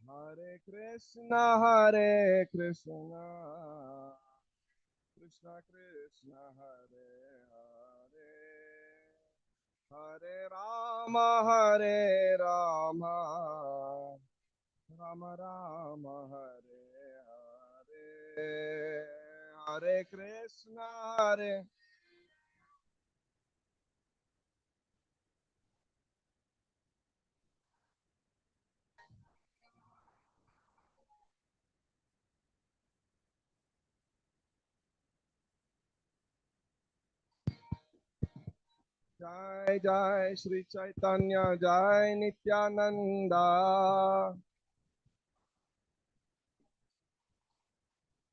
Hare Krishna, Hare Krishna, Krishna Krishna, Hare Hare, Hare Rama, Hare Rama, Rama Rama, Hare Hare, Hare Krishna, Hare. Jai Jai Shri Chaitanya, Jai Nityananda.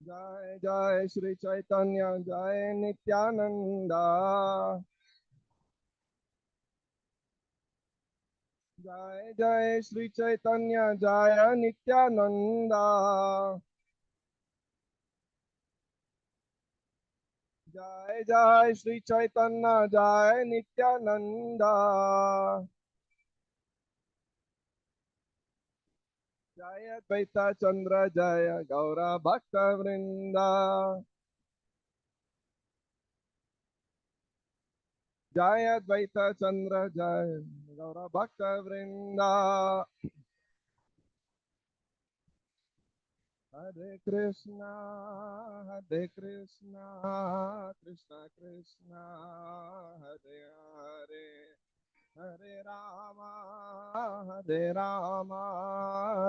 Jai Jai Shri Chaitanya, Jai Nityananda. Jai Jai Shri Chaitanya, Jai Nityananda. Jai Jai Shri Chaitanya, Jai Nityananda. Jai Advaita Chandra, Jai Gaura Bhakta Vrinda. Jai Advaita Chandra, Jai Gaura Bhakta Vrinda. Hare Krishna, Hare Krishna, Krishna Krishna, Hare Hare, Hare Rama, Hare Rama,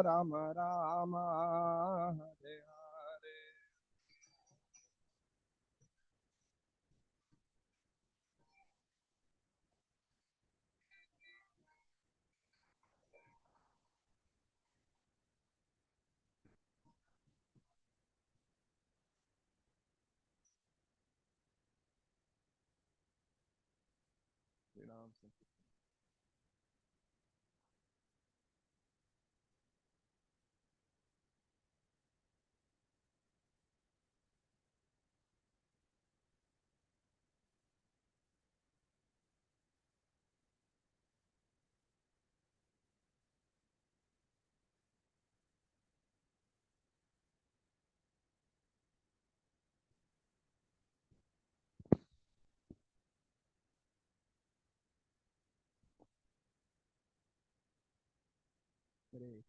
Rama Rama, Hare Hare. Shri Ram Hare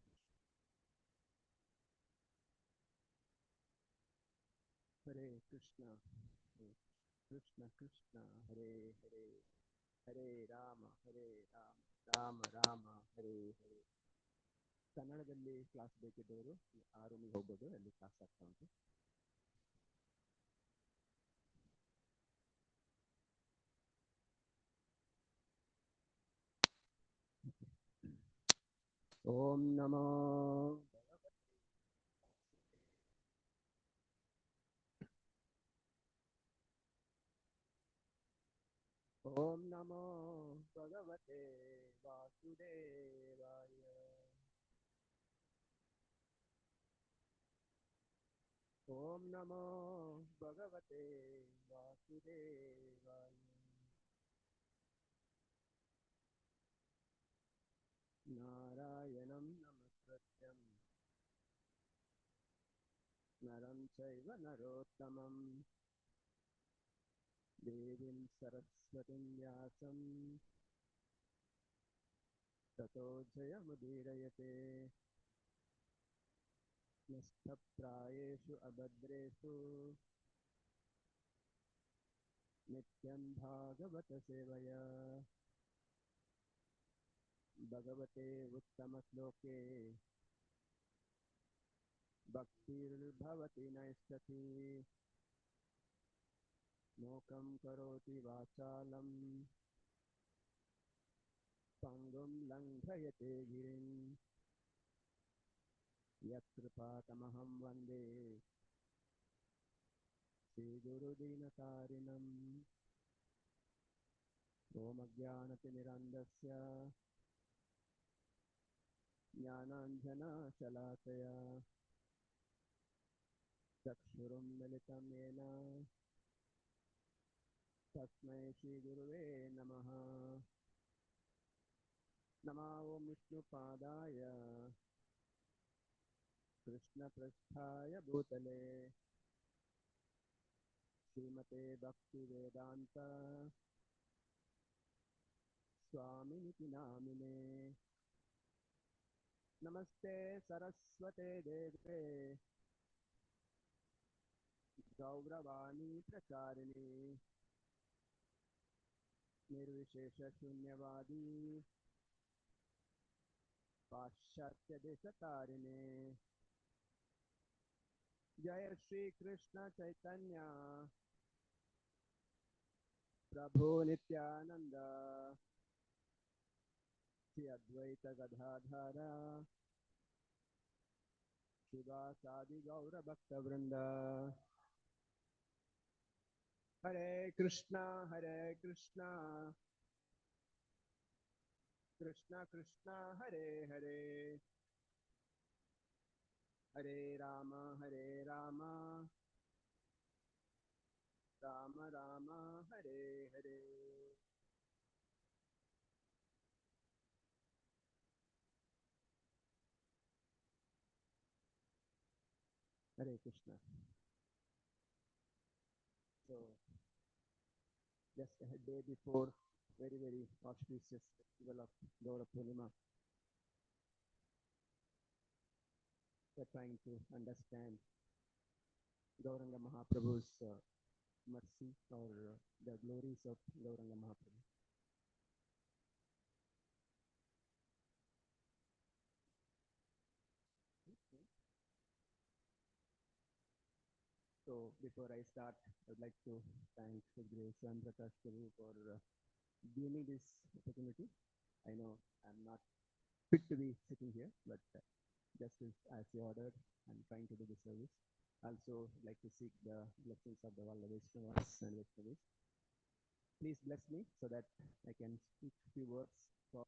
Hare Krishna, Hare Krishna Krishna, Hare Hare, Hare Rama, Hare Rama, Rama Rama, Hare Hare. ಕನ್ನಡದಲ್ಲಿ class ಬೇಕಿದ್ದವರು ಆ ರೂಮಿಗೆ ಹೋಗ್ಬೋದು, ಅಲ್ಲಿ class ಆಗ್ತಾ ಉಂಟು. ಓಂ ನಮೋ ಓಂ ನಮೋ ಭಗವತೆ ವಾಸುದೇವಾಯ. ಓಂ ನಮೋ ಭಗವತೆ ವಾಸುದೇವಾಯ. ನಾರಾಯಣಂ ನಮಸ್ಕೃತ್ಯಂ ನರಂ ಚೈವ ನರೋತ್ತಮಂ ದೇವೀಂ ಸರಸ್ವತಿಂ ವ್ಯಾಸಂ ತತೋ ಜಯಮುದೀರಯತೆ. ನಷ್ಟಪ್ರಾಯೇಷು ಅಭದ್ರೇಷು ನಿತ್ಯಂ ಭಾಗವತ ಸೇವಯ. ಭಗವತೆ ಉತ್ತಮ ಶ್ಲೋಕೆ ಭಕ್ತಿರ್ಭವತಿ ನೈಷ್ಠತಿ. ಮೂಕಂ ಕರೋತಿ ವಾಚಾಲಂ ಪಂಗುಂ ಲಂಘಯತೆ ಗಿರಿಂ. ಯತ್ಕೃಪಾತಮಹಂ ವಂದೇ ಶ್ರೀಗುರುದೀನತಾರಿಣಂ. ಓಮಜ್ಞಾನತಿಮಿರಂಧಸ್ಯ ಜ್ಞಾನಾಂಜನಶಲಾಕಯ ಚಕ್ಷುರುನ್ಮಿಲಿतं येन तस्मै श्रीगुरुवे नमः. नमो विष्णुपादाय कृष्णपृष्ठाय भूतले श्रीमते भक्तिवेदान्त स्वामिनिति नामिने नमस्ते सरस्वते देवे गौरवाणी प्रचारिणे निर्विशेषशून्यवादी पाश्चात्यदेशतारिणे जय श्री कृष्ण चैतन्य प्रभु नित्यानंद श्री अद्वैत गदाधर शिवासादि गौर भक्त वृंद हरे Krishna Krishna Krishna Hare Hare Hare Ram Ram Ram Hare Hare Hare Krishna. So just a day before very auspicious festival of Gaura Purnima, we're trying to understand Gauranga Mahaprabhu's mercy or the glories of Gauranga Mahaprabhu. So before I start, I would like to thank Sri Swan Prakash Prabhu for giving me this opportunity. I know I'm not fit to be sitting here, but just as you ordered, I'm trying to do the service. Also, like to seek the blessings of the all the Vaishnavas and Vaishnavas. Please bless me so that I can speak few words for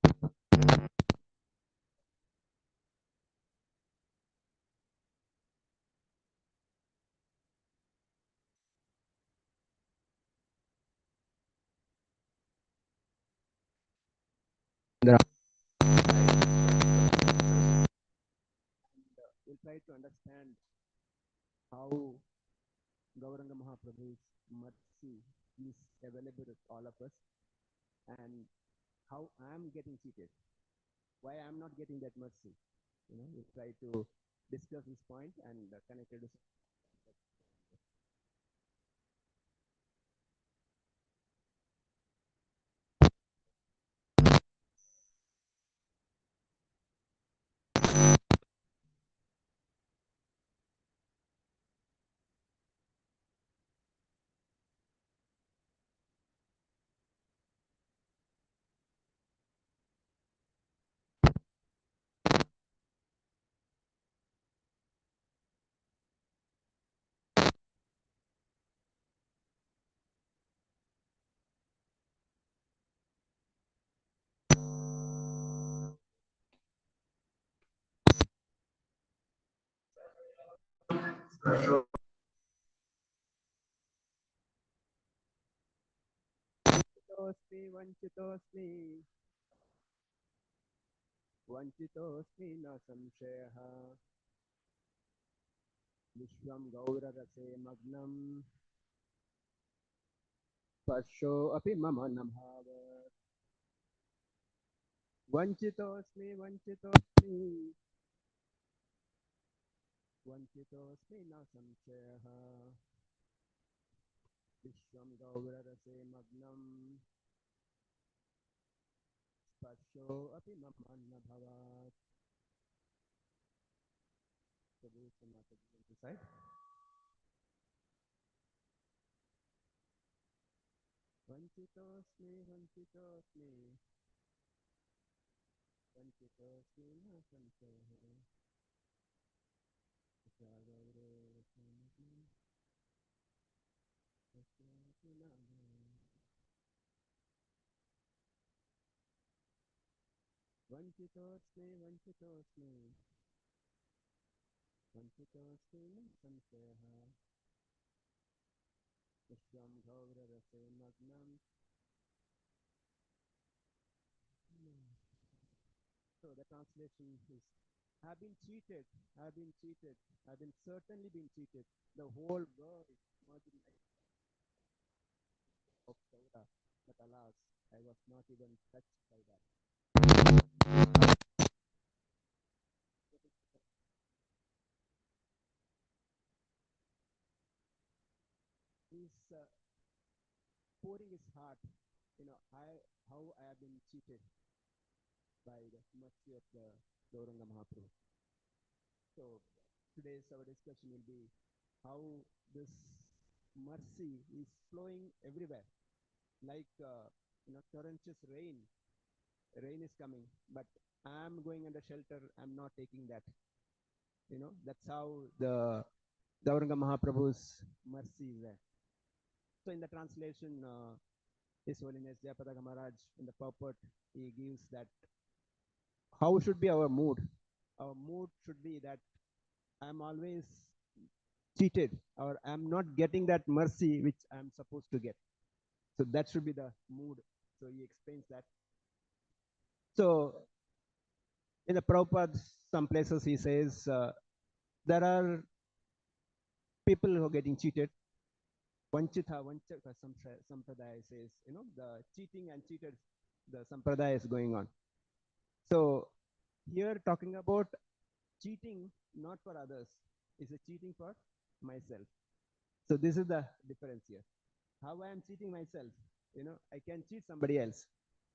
we'll try to understand how Gauranga Mahaprabhu's mercy is available to all of us and how I'm getting cheated. Why I'm not getting that mercy. We'll try to discuss this point and connect it. वंचितोऽस्मि न संशयः विश्वं गौररसे मग्नं स्पर्शोऽपि मम न भावः वंचितोऽस्मि न संशयः विश्वं गौररसे मग्नं स्पर्शोऽपि मम न भवात्. वंचितोऽस्मि न संशयः वंचितोऽस्मि न संशयः विश्वं गौररसे मग्नं. So the translation is I've been cheated. I've been cheated. I've been certainly been cheated. The whole world is merging of Sevaya. But alas, I was not even touched by that. He's pouring his heart. How I have been cheated by the mercy of the Gauranga Mahaprabhu. So today's our discussion will be how this mercy is flowing everywhere, like torrentious rain. Rain is coming, but I'm going under shelter. I'm not taking that. That's how the Gauranga Mahaprabhu's mercy is there. So in the translation, His Holiness Jayapadaka Maharaj in the purport, he gives that how should be our mood. Our mood should be that I'm always cheated or I'm not getting that mercy which I'm supposed to get. So that should be the mood. So he explains that. So in the Prabhupada, some places he says there are people who are getting cheated. Vanchita Sampradaya says, the cheating and cheated, the Sampradaya is going on. So here talking about cheating not for others, is a cheating for myself. So this is the difference here. How I am cheating myself, I can cheat somebody else,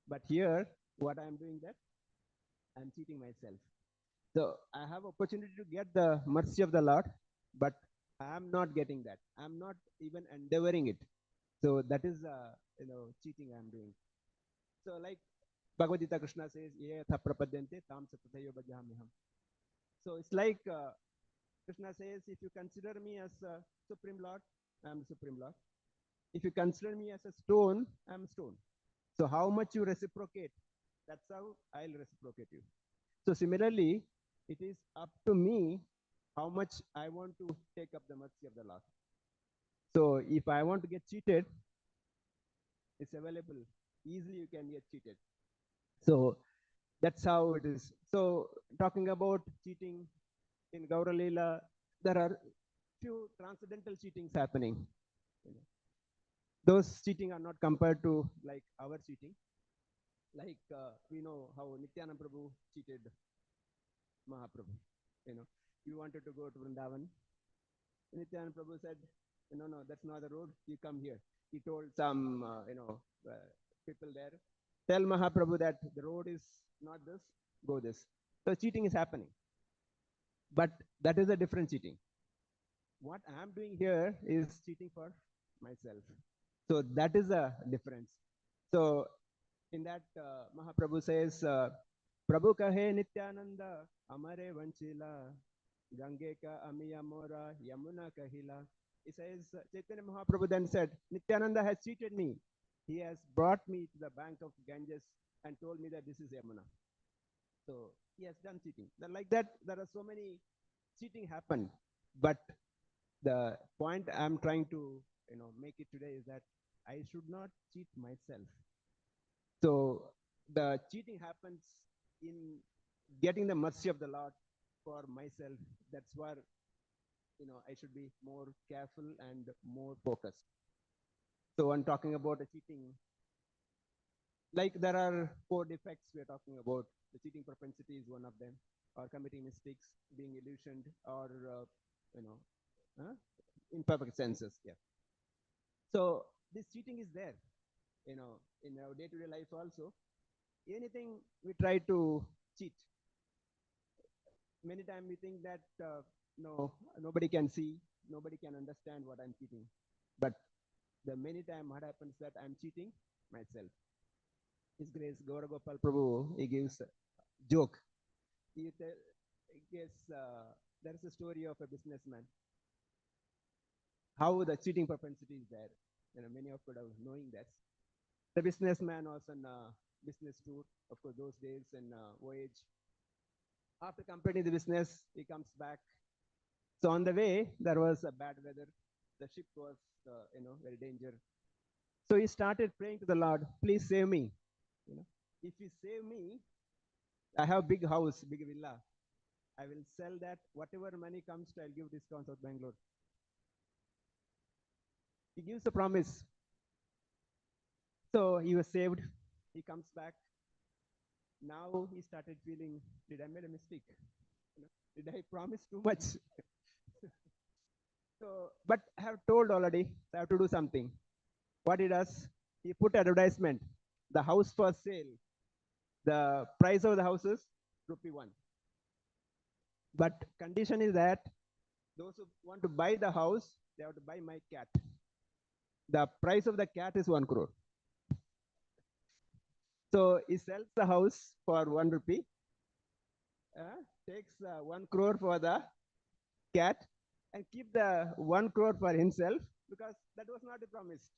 but here what I am doing that I'm cheating myself. So I have opportunity to get the mercy of the Lord, but I am not getting that. I'm not even endeavoring it. So that is cheating I am doing. So like Bhagavatam Krishna says, "Ye yatha prapadyante tam satatayo bhajamiham." So it's like Krishna says, if you consider me as a Supreme Lord, I am the Supreme Lord. If you consider me as a stone, I am a stone. So how much you reciprocate, that's how I'll reciprocate you. So similarly, it is up to me how much I want to take up the mercy of the Lord. So if I want to get cheated, it's available. Easily you can get cheated. So that's how it is. So talking about cheating in Gauralila, there are few transcendental cheatings happening. You know. Those cheating are not compared to like our cheating. Like we know how Nityananda Prabhu cheated Mahaprabhu. You know, he wanted to go to Vrindavan. Nityananda Prabhu said, "No, no, that's not the road. You come here." He told some, people there, "Tell Mahaprabhu that the road is not this. Go this." So cheating is happening, but that is a different cheating. What I am doing here is cheating for myself. So that is a difference. So in that Mahaprabhu says, Prabhu kahe Nityananda, amare vanchila, Gange ka amiya mora, Yamuna kahila. He says, Chaitanya Mahaprabhu then said, Nityananda has cheated me. He has brought me to the bank of Ganges and told me that this is Yamuna. So he has done cheating. Like that, there are so many cheating happen. But the point I'm trying to make it today is that I should not cheat myself. So the cheating happens in getting the mercy of the Lord for myself. That's where I should be more careful and more focused. So I'm talking about a cheating. Like there are four defects we are talking about. The cheating propensity is one of them, or committing mistakes, being illusioned, or you know, imperfect senses. Yeah. So this cheating is there, in our day-to-day life also. Anything we try to cheat, many times we think that no, nobody can see, nobody can understand what I'm cheating. But the many time what happens that I'm cheating myself. His Grace Gaura Gopal Prabhu, he gives a joke. He guess there is a story of a businessman. How the cheating propensity is there. Many of you are knowing that. The businessman was on a business tour, of course, those days in voyage. After completing the business, he comes back. So on the way, there was a bad weather. The ship was, very danger. So he started praying to the Lord, please save me. You know, if you save me, I have big house, big villa. I will sell that. Whatever money comes, I'll give discounts of Bangalore. He gives a promise. So he was saved. He comes back. Now he started feeling, did I made a mistake? Did I promise too much? So, but I have told already, I have to do something. What he does, he put advertisement, the house for sale. The price of the house is ₹1. But condition is that those who want to buy the house, they have to buy my cat. The price of the cat is 1 crore. So he sells the house for ₹1, takes 1 crore for the cat, and keep the 1 crore for himself, because that was not a promise.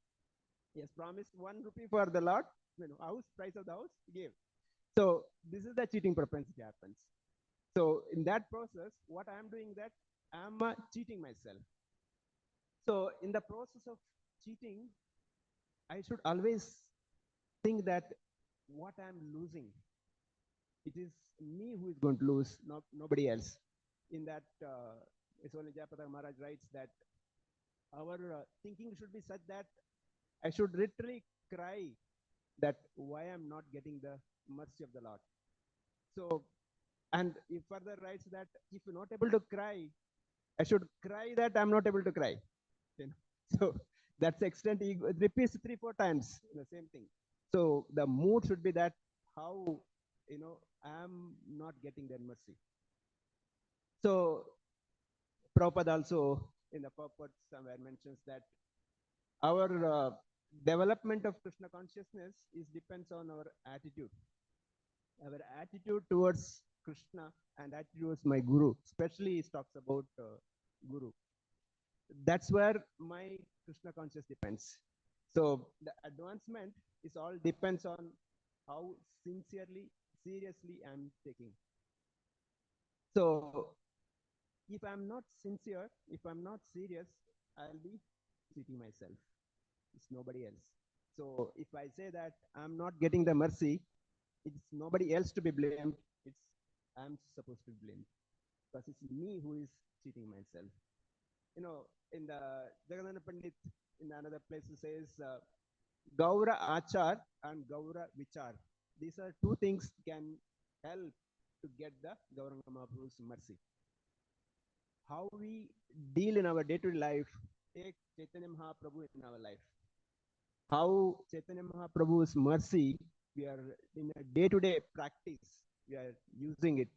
He has promised ₹1 for the lot, house, price of the house, he gave. So this is the cheating propensity happens. So in that process, what I am doing that I am cheating myself. So in the process of cheating, I should always think that what I am losing, it is me who is going to lose, not nobody else. In that, Iswani Jayapataka Maharaj writes that our thinking should be such that I should literally cry that why I'm not getting the mercy of the Lord. So, and he further writes that if you're not able to cry, I should cry that I'm not able to cry. So that's the extent he repeats 3-4 times the same thing. So the mood should be that how I'm not getting that mercy. So Prabhupada also in the purport somewhere mentions that our development of Krishna consciousness depends on our attitude. Our attitude towards Krishna and attitude towards my Guru, especially he talks about Guru. That's where my Krishna consciousness depends. So the advancement is all depends on how sincerely, seriously I'm taking. So if I'm not sincere, if I'm not serious, I'll be cheating myself. It's nobody else. So if I say that I'm not getting the mercy, it's nobody else to be blamed. It's I'm supposed to be blamed, because it's me who is cheating myself. In the Jagannath Pandit, in another place, it says Gaura Achar and Gaura Vichar. These are two things can help to get the Gauranga Mahaprabhu's mercy. How we deal in our day-to-day life, take Chaitanya Mahaprabhu in our life. How Chaitanya Mahaprabhu's mercy, we are in a day-to-day practice, we are using it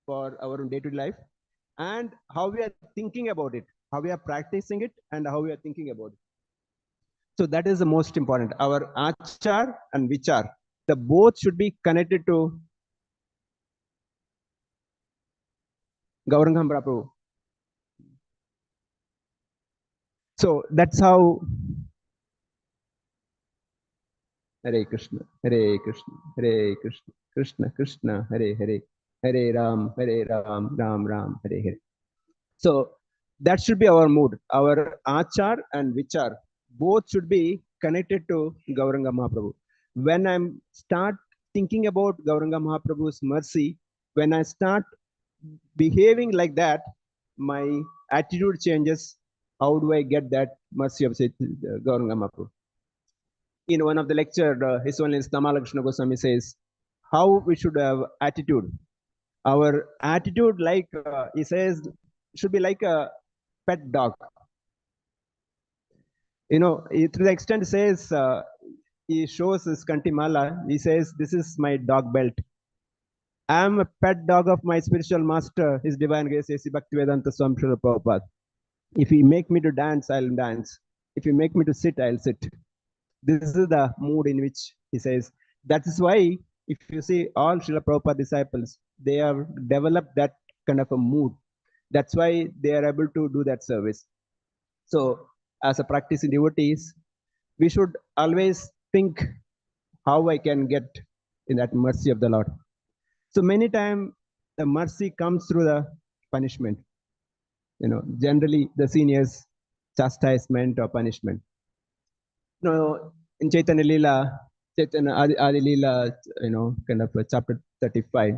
for our day-to-day life, and how we are thinking about it, how we are practicing it, and how we are thinking about it. So that is the most important. Our achar and vichar, the both should be connected to Gauranga Mahaprabhu. So that's how Hare Krishna, Hare Krishna, Hare Krishna, Krishna Krishna, Hare Hare, Hare Ram, Ram Ram, Hare Hare. So that should be our mood. Our achar and vichar both should be connected to Gauranga Mahaprabhu. When I start thinking about Gauranga Mahaprabhu's mercy, when I start behaving like that, my attitude changes. How do I get that mercy of Gauranga Mahaprabhu? In one of the lecture, His Holiness Tamala Krishna Goswami says how we should have attitude. Our attitude, like he says, should be like a pet dog. To the extent says, he shows his kantimala, he says, this is my dog belt. I am a pet dog of my spiritual master, His Divine Grace, A.C. Bhaktivedanta Swami Srila Prabhupada. If he make me to dance, I'll dance. If he make me to sit, I'll sit. This is the mood in which he says. That is why, if you see all Srila Prabhupada disciples, they have developed that kind of a mood. That's why they are able to do that service. So, as a practicing devotees, we should always think how I can get in that mercy of the Lord. So many times the mercy comes through the punishment. Generally the seniors chastisement or punishment. In Chaitanya Leela, Chaitanya Adi Leela, kind of chapter 35.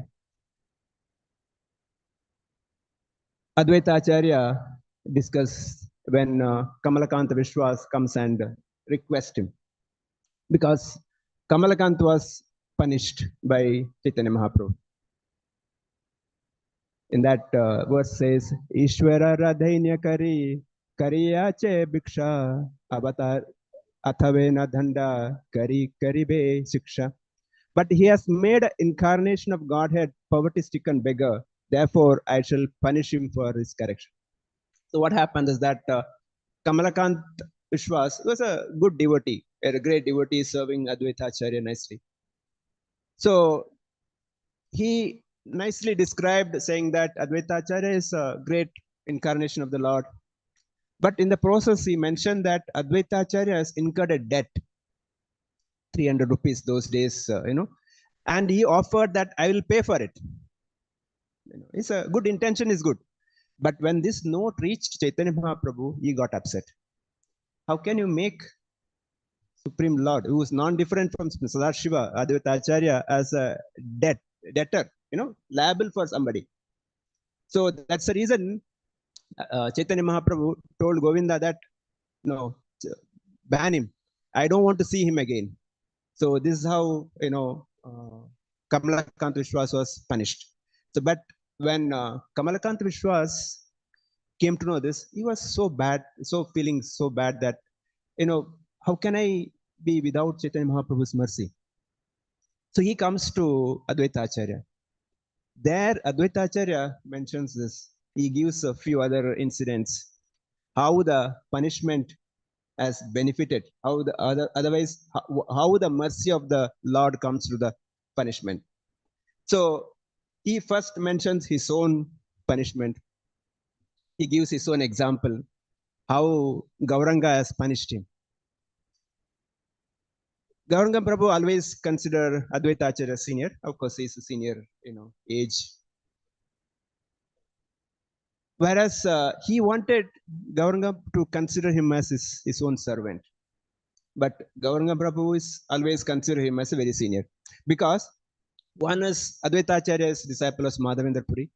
Advaita Acharya discuss when Kamalakanta Vishwas comes and requests him, because Kamalakant was punished by Chaitanya Mahaprabhu. In that verse says, Ishwara Radhainya Kari Kariyache Bhiksha Avatar Athavena Dhanda Kari Karibe Shiksha. But he has made an incarnation of Godhead, poverty-stricken beggar. Therefore, I shall punish him for his correction. So what happened is that Kamalakant Vishwas was a good devotee, a great devotee serving Advaita Acharya nicely. So he nicely described, saying that Advaita Acharya is a great incarnation of the Lord. But in the process, he mentioned that Advaita Acharya has incurred a debt, 300 rupees those days, and he offered that I will pay for it. It's a good intention is good. But when this note reached Chaitanya Mahaprabhu, he got upset. How can you make Supreme Lord, who is non-different from Sadashiva, Advaita Acharya, as a debtor, liable for somebody? So that's the reason Chaitanya Mahaprabhu told Govinda that, no, ban him. I don't want to see him again. So this is how, Kamalakant Vishwas was punished. So, but when Kamalakant Vishwas came to know this, he was so bad, so feeling so bad that, how can I be without Chaitanya Mahaprabhu's mercy? So he comes to Advaita Acharya. There, Advaita Acharya mentions this. He gives a few other incidents, how the punishment has benefited, how the otherwise, how the mercy of the Lord comes to the punishment. So he first mentions his own punishment. He gives his own example, how Gauranga has punished him. Gauranga Prabhu always consider Advaita Acharya senior. Of course, he's a senior, age. Whereas he wanted Gauranga to consider him as his own servant. But Gauranga Prabhu is always consider him as a very senior. Because one is Advaita Acharya is disciple of Madhavendra Puri,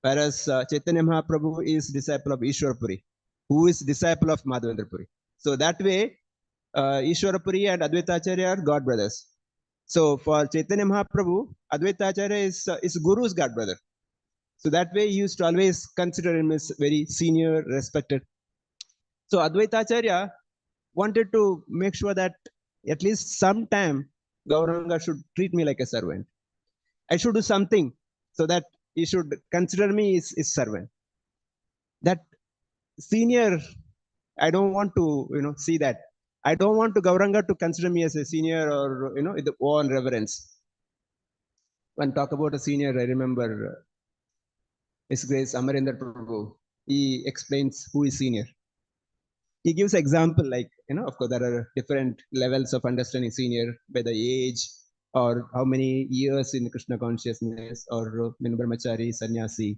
whereas Chaitanya Mahaprabhu is disciple of Ishwar Puri, who is disciple of Madhavendra Puri. So that way, Ishwar Puri and Advaita Acharya are god brothers. So for Chaitanya Mahaprabhu, Advaita Acharya is Guru's god brother. So that way, he used to always consider him as very senior, respected. So Advaita Acharya wanted to make sure that at least sometime Gauranga should treat me like a servant. I should do something so that he should consider me his servant. That senior, I don't want to, see that. I don't want to Gauranga to consider me as a senior or, with all reverence. When talk about a senior, I remember His Grace Amarendra Prabhu. He explains who is senior. He gives example like, of course, there are different levels of understanding senior by the age or how many years in Krishna consciousness or Brahmachari, sannyasi.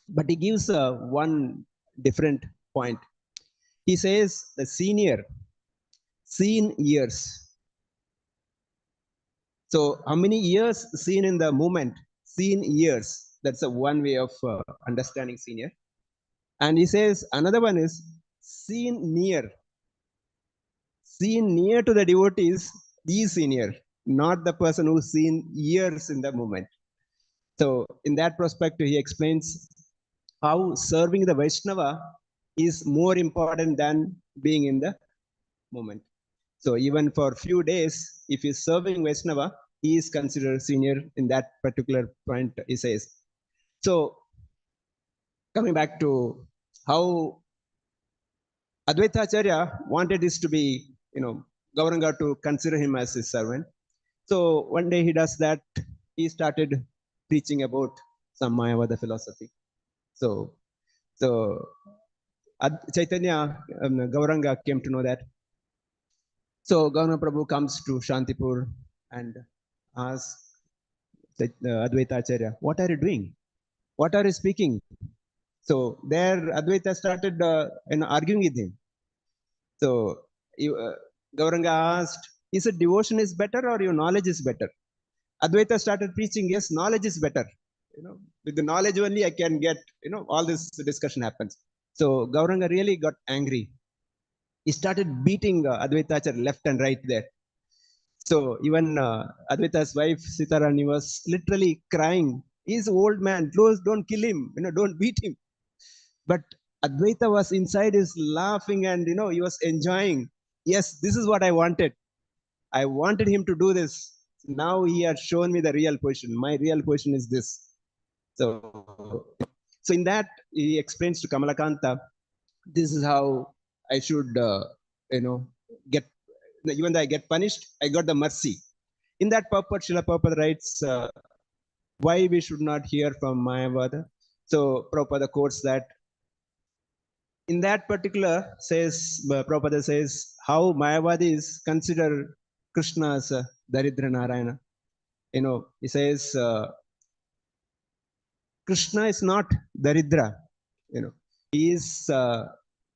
But he gives one different point. He says the senior, seen years. So how many years seen in the moment, seen years. That's a one way of understanding senior. And he says another one is seen near. Seen near to the devotees, is senior, not the person who's seen years in the moment. So in that perspective, he explains how serving the Vaishnava is more important than being in the moment. So even for few days, if he's serving Vaishnava, he is considered senior in that particular point, he says. So coming back to how Advaita Acharya wanted this to be, Gauranga to consider him as his servant. So one day he does that. He started preaching about some Mayavada philosophy. So Chaitanya Gauranga came to know that. So Gauranga Prabhu comes to Shantipur and asks Advaita Acharya, what are you doing? What are you speaking? So there Advaita started arguing with him. So Gauranga asked, is it devotion is better or your knowledge is better? Advaita started preaching, yes, knowledge is better. with the knowledge only I can get, all this discussion happens. So Gauranga really got angry. He started beating Advaitacharya left and right there. So even Advaita's wife Sitarani was literally crying. He's an old man. Close, don't kill him. Don't beat him. But Advaita was inside, is laughing, and he was enjoying. Yes, this is what I wanted. I wanted him to do this. Now he had shown me the real position. My real position is this. So, so in that he explains to Kamalakanta, this is how I should, get. Even though I get punished, I got the mercy. In that purport, Srila Prabhupada writes, why we should not hear from Mayavada. So Prabhupada quotes that. In that particular says, Prabhupada says, how Mayavadis consider Krishna as a Daridra Narayana. He says, Krishna is not Daridra. He is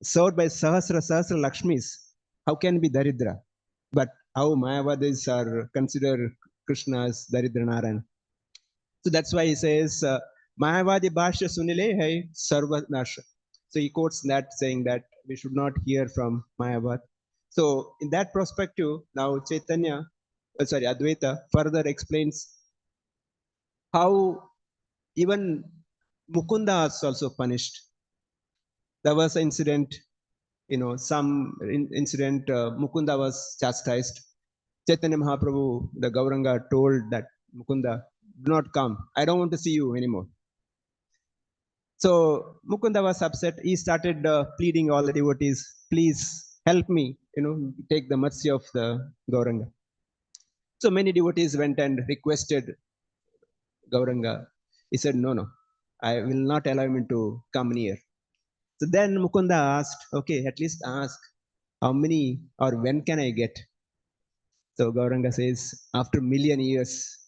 served by Sahasra Lakshmis. How can be Daridra? But how Mayavadis are consider Krishna as Daridra Narayana. So that's why he says, Mayavadi Bhashya Sunile Hai Sarva Nasha. So he quotes that saying that we should not hear from Mayavad. So in that perspective, now Advaita further explains how even Mukunda is also punished. There was an incident, some incident, Mukunda was chastised. Chaitanya Mahaprabhu, the Gauranga, told that Mukunda, do not come. I don't want to see you anymore. So Mukunda was upset. He started pleading all the devotees, please help me, take the mercy of the Gauranga. So many devotees went and requested Gauranga. He said, no, I will not allow him to come near. So then Mukunda asked, okay, at least ask, how many or when can I get? So Gauranga says, after million years.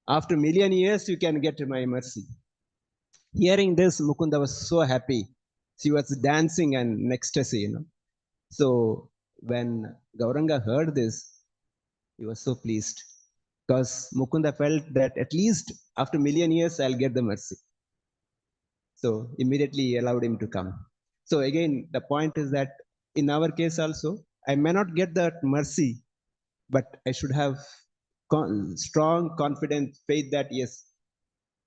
After million years, you can get my mercy. Hearing this, Mukunda was so happy. She was dancing and in ecstasy, So when Gauranga heard this, he was so pleased because Mukunda felt that at least after million years, I'll get the mercy. So immediately he allowed him to come. So again, the point is that in our case also, I may not get that mercy, but I should have strong, confident faith that yes,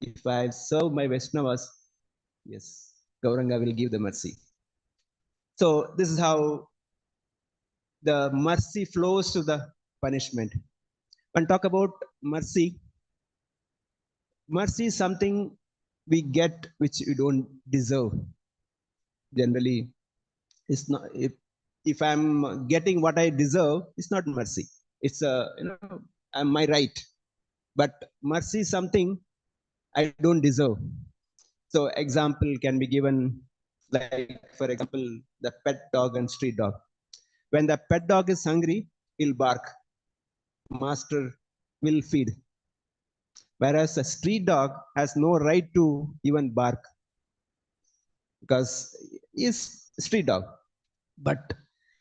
if I serve my Vaishnavas, yes, Gauranga will give the mercy. So this is how the mercy flows to the punishment. When talk about mercy, mercy is something we get which we don't deserve. Generally, it's not. If I'm getting what I deserve, it's not mercy. It's my right. But mercy is something I don't deserve. So example can be given, like for example, the pet dog and street dog. When the pet dog is hungry, he'll bark. Master will feed. Whereas a street dog has no right to even bark because he's street dog. But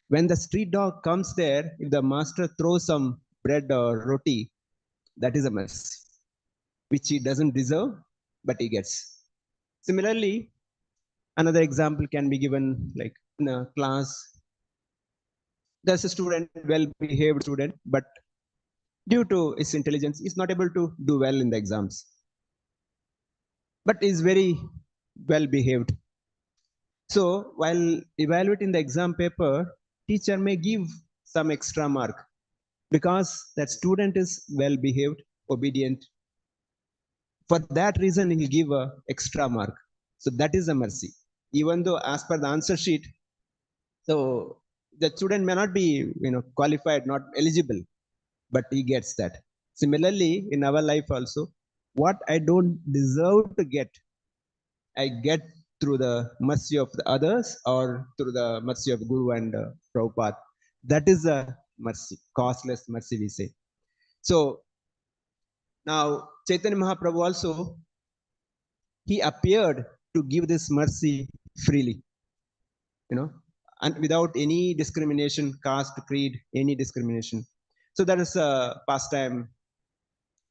when the street dog comes there, if the master throws some bread or roti, that is a mercy, which he doesn't deserve, but he gets. Similarly, another example can be given like in a class. There's a student, well-behaved student, but due to his intelligence, he's not able to do well in the exams. But is very well-behaved. So while evaluating the exam paper, teacher may give some extra mark because that student is well-behaved, obedient. For that reason, he'll give a extra mark. So that is a mercy. Even though as per the answer sheet, so the student may not be qualified, not eligible, but he gets that. Similarly, in our life also, what I don't deserve to get, I get through the mercy of the others or through the mercy of Guru and Prabhupada. That is a mercy, costless mercy, we say. So now Chaitanya Mahaprabhu also, he appeared to give this mercy freely, and without any discrimination, caste, creed, any discrimination. So that is a pastime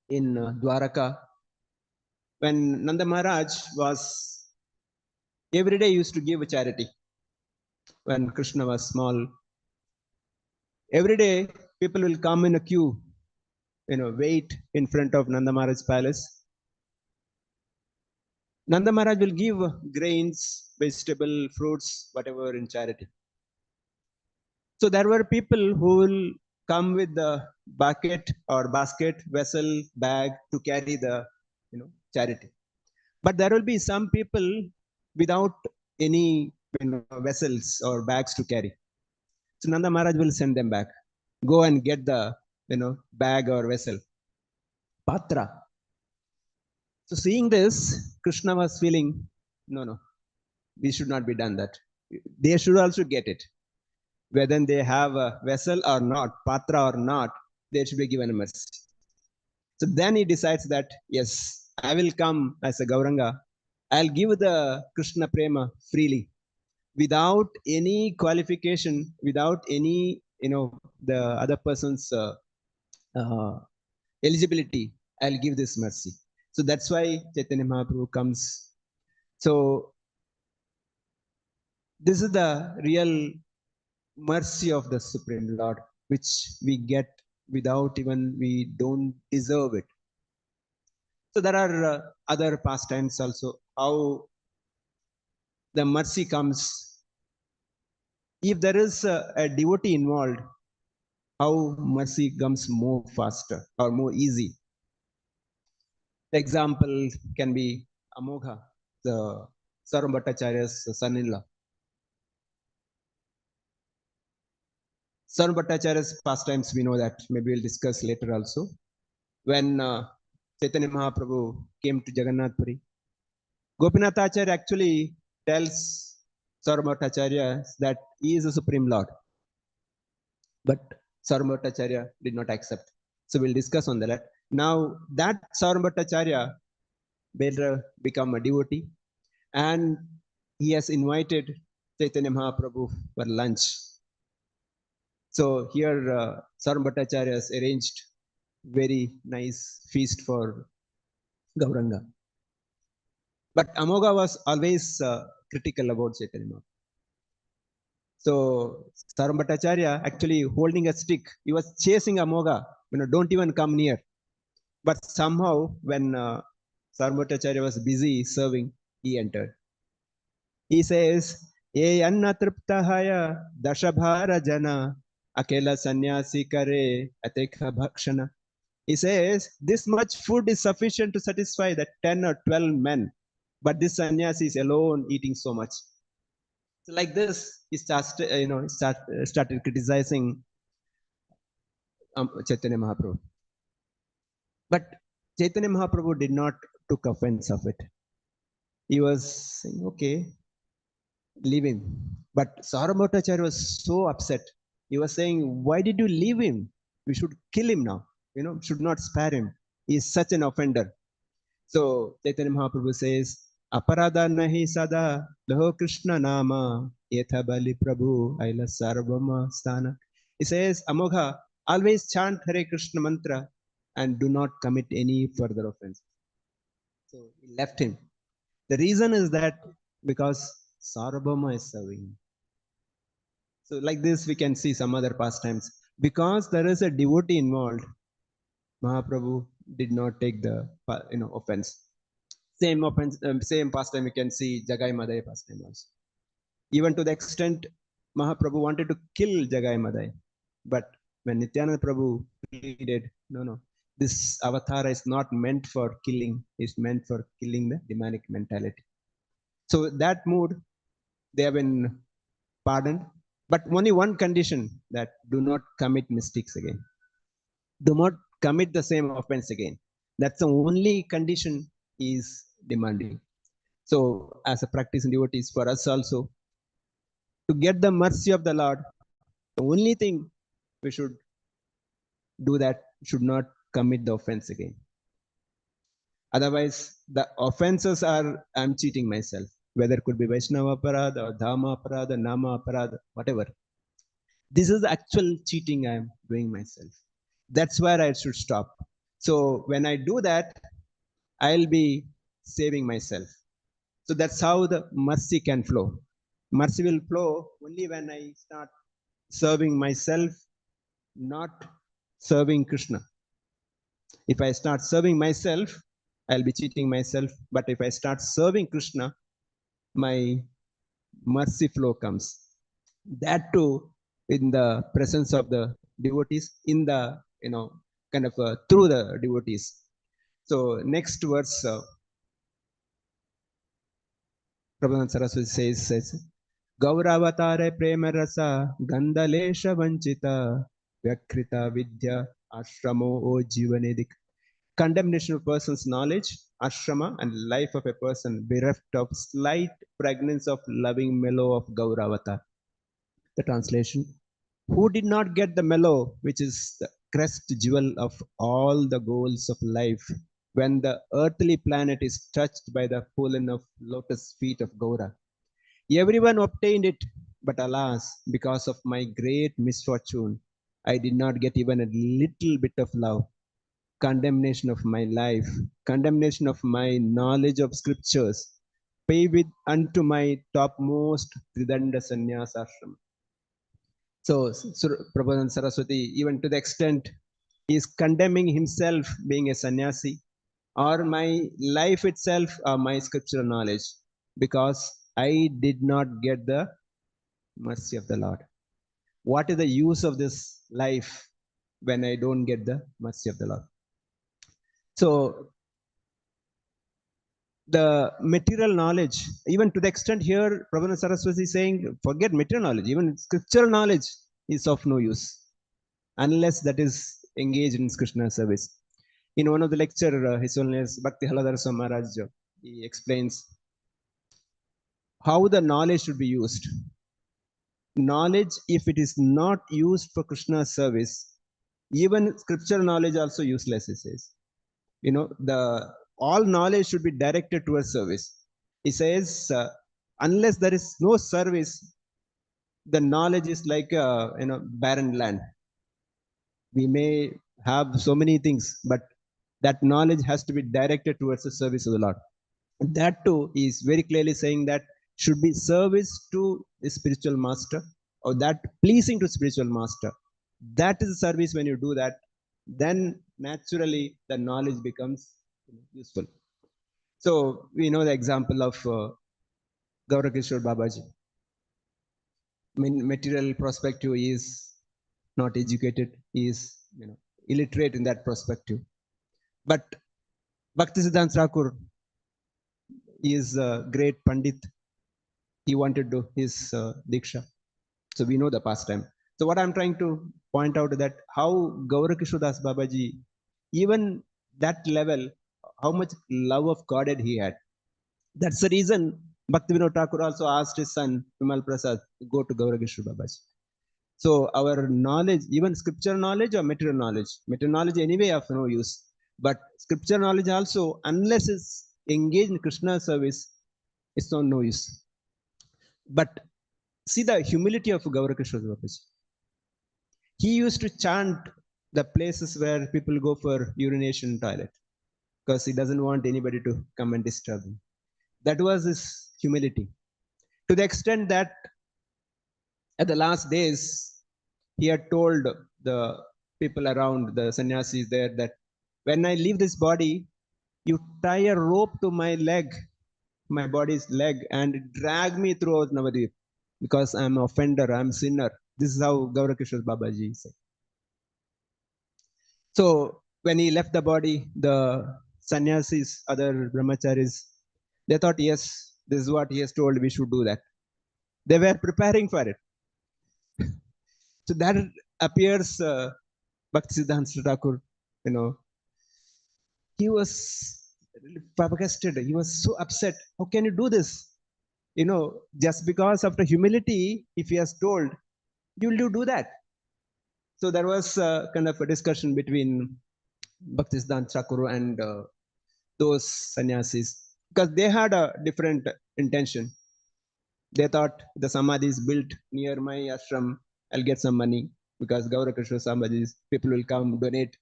in Dwaraka. when Nanda Maharaj was every day used to give charity. When Krishna was small, every day people will come in a queue, wait in front of Nanda Maharaj's palace. Nanda Maharaj will give grains, vegetable, fruits, whatever in charity. So there were people who will come with the bucket or basket, vessel, bag to carry the, charity. But there will be some people without any, vessels or bags to carry. So Nanda Maharaj will send them back. Go and get the, bag or vessel. Patra. So seeing this, Krishna was feeling, no, we should not be done that. They should also get it. Whether they have a vessel or not, patra or not, they should be given a mercy. So then he decides that, yes, I will come as a Gauranga. I'll give the Krishna Prema freely, without any qualification, without any, the other person's uh, eligibility. I'll give this mercy. So that's why Chaitanya Mahaprabhu comes. So this is the real mercy of the Supreme Lord, which we get without even we don't deserve it. So there are other pastimes also, how the mercy comes. If there is a devotee involved, how mercy comes more faster or more easy. The example can be Amogha, the Sarvabhattacharya's son-in-law. Sarvabhattacharya's pastimes, we know that. Maybe we'll discuss later also. When Chaitanya Mahaprabhu came to Jagannath Puri, Gopinath Acharya actually tells Sarvabhattacharya that he is the Supreme Lord. But Sarvabhattacharya did not accept. So we'll discuss on that. Now that Sarvabhattacharya will become a devotee, and he has invited Chaitanya Mahaprabhu for lunch. So here Sarvabhattacharya has arranged very nice feast for Gauranga. But Amogha was always critical about Chaitanya Mahaprabhu. So Sarvabhattacharya actually holding a stick, he was chasing Amogha, don't even come near. But somehow when Sarvabhattacharya was busy serving, he entered. He says, Ye anna triptahaya dashabhara jana akela sannyasi kare atekha bhakshana. He says, this much food is sufficient to satisfy the 10 or 12 men. But this sannyasi is alone eating so much. So like this, he started criticizing Chaitanya Mahaprabhu. But Chaitanya Mahaprabhu did not took offense of it. He was saying, okay, leave him. But Sarvabhattacharya was so upset. He was saying, why did you leave him? We should kill him now. Should not spare him. He is such an offender. So Chaitanya Mahaprabhu says, Aparada nahi sada laho Krishna nama etha bali prabhu aila sarvama sthana. He says, Amogha, always chant Hare Krishna mantra and do not commit any further offense. So he left him. The reason is that because Sarvabhauma is serving. So like this, we can see some other pastimes. Because there is a devotee involved, Mahaprabhu did not take the offense. Same offense, same pastime we can see Jagai Madai pastime also. Even to the extent Mahaprabhu wanted to kill Jagai Madai, but when Nityananda Prabhu pleaded, no, this avatar is not meant for killing; it's meant for killing the demonic mentality. So that mood, they have been pardoned, but only one condition: that do not commit mistakes again. Do not commit the same offense again. That's the only condition he is demanding. So, as a practicing devotees, for us also, to get the mercy of the Lord, the only thing we should do that should not commit the offense again. Otherwise, the offenses are I'm cheating myself, whether it could be Vaishnava Aparadha or Dhamma Aparadha, Nama Aparadha, whatever. This is the actual cheating I'm doing myself. That's where I should stop. So when I do that, I'll be saving myself. So that's how the mercy can flow. Mercy will flow only when I start serving myself, not serving Krishna. If I start serving myself, I'll be cheating myself. But if I start serving Krishna, my mercy flow comes. That too in the presence of the devotees, in the, kind of through the devotees. So next verse, Prabhupada Saraswati says, Gauravatare prema rasa gandalesha vanchita vyakrita vidya ashramo o jivanedik. Condemnation of a person's knowledge, ashrama, and life of a person bereft of slight fragrance of loving mellow of Gauravatar. The translation: who did not get the mellow, which is the crest jewel of all the goals of life, when the earthly planet is touched by the pollen of lotus feet of Gaura. Everyone obtained it, but alas, because of my great misfortune, I did not get even a little bit of love. Condemnation of my life, condemnation of my knowledge of scriptures, pay with unto my topmost Tridanda Sannyas ashram. So, Prabhupada Saraswati, even to the extent he is condemning himself being a sannyasi, or my life itself, or my scriptural knowledge, because I did not get the mercy of the Lord. What is the use of this life when I don't get the mercy of the Lord? So the material knowledge, even to the extent here, Prabhupada Saraswati is saying, forget material knowledge, even scriptural knowledge is of no use unless that is engaged in Krishna service. In one of the lecture, His Holiness Bhakti Haladhar Swami Maharaj, he explains how the knowledge should be used. Knowledge, if it is not used for Krishna's service, even scriptural knowledge also useless, he says. The all knowledge should be directed towards service. He says, unless there is no service, the knowledge is like barren land. We may have so many things, but that knowledge has to be directed towards the service of the Lord. That too is very clearly saying that should be service to the spiritual master, or that pleasing to spiritual master. That is service. When you do that, then naturally the knowledge becomes useful. So we know the example of Gaurakishore Babaji. I mean, material perspective is not educated, is illiterate in that perspective. But Bhaktisiddhanta Thakur is a great Pandit. He wanted to do his Diksha. So we know the pastime. So what I'm trying to point out is that how Gaurakishore Das Babaji, even that level, how much love of Godhead he had. That's the reason Bhaktivinoda Thakur also asked his son Vimal Prasad to go to Gaurakishore Babaji. So our knowledge, even scripture knowledge or material knowledge anyway of no use. But scripture knowledge also, unless it's engaged in Krishna service, it's of no use. But see the humility of Gaurakishore Babaji. He used to chant the places where people go for urination toilet, because he doesn't want anybody to come and disturb him. That was his humility. To the extent that at the last days, he had told the people around, the sannyasis there, that when I leave this body, you tie a rope to my leg, my body's leg, and drag me throughout Navadvip, because I'm an offender, I'm a sinner. This is how Gaurakishore Babaji said. So when he left the body, the sannyasis, other brahmacharis, they thought, yes, this is what he has told, we should do that. They were preparing for it. So that appears Bhaktisiddhanta Thakur, he was flabbergasted. He was so upset. How can you do this? Just because of the humility, if he has told, will you do that? So there was kind of a discussion between Bhaktisiddhanta Thakur and those sannyasis, because they had a different intention. They thought the samadhi is built near my ashram, I'll get some money, because Gaurakishore Samadhis, people will come donate.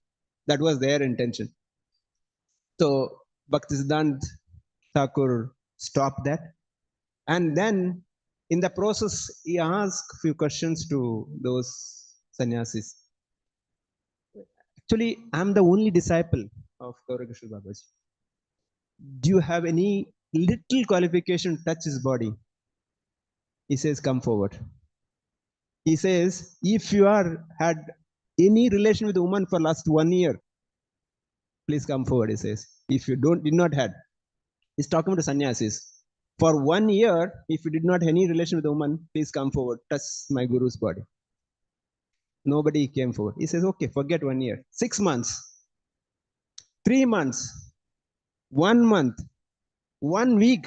That was their intention. So Bhaktisiddhanta Thakur stopped that. And then in the process, he asked a few questions to those sannyasis. Actually, I'm the only disciple of Gaurakrishna Babaji. Do you have any little qualification to touch his body? He says, come forward. He says, if you are had any relation with a woman for last 1 year, please come forward, he says. If you did not had, he's talking to sannyasis. For 1 year, if you did not have any relation with a woman, please come forward, touch my guru's body. Nobody came forward. He says, okay, forget 1 year. 6 months, 3 months, 1 month, 1 week,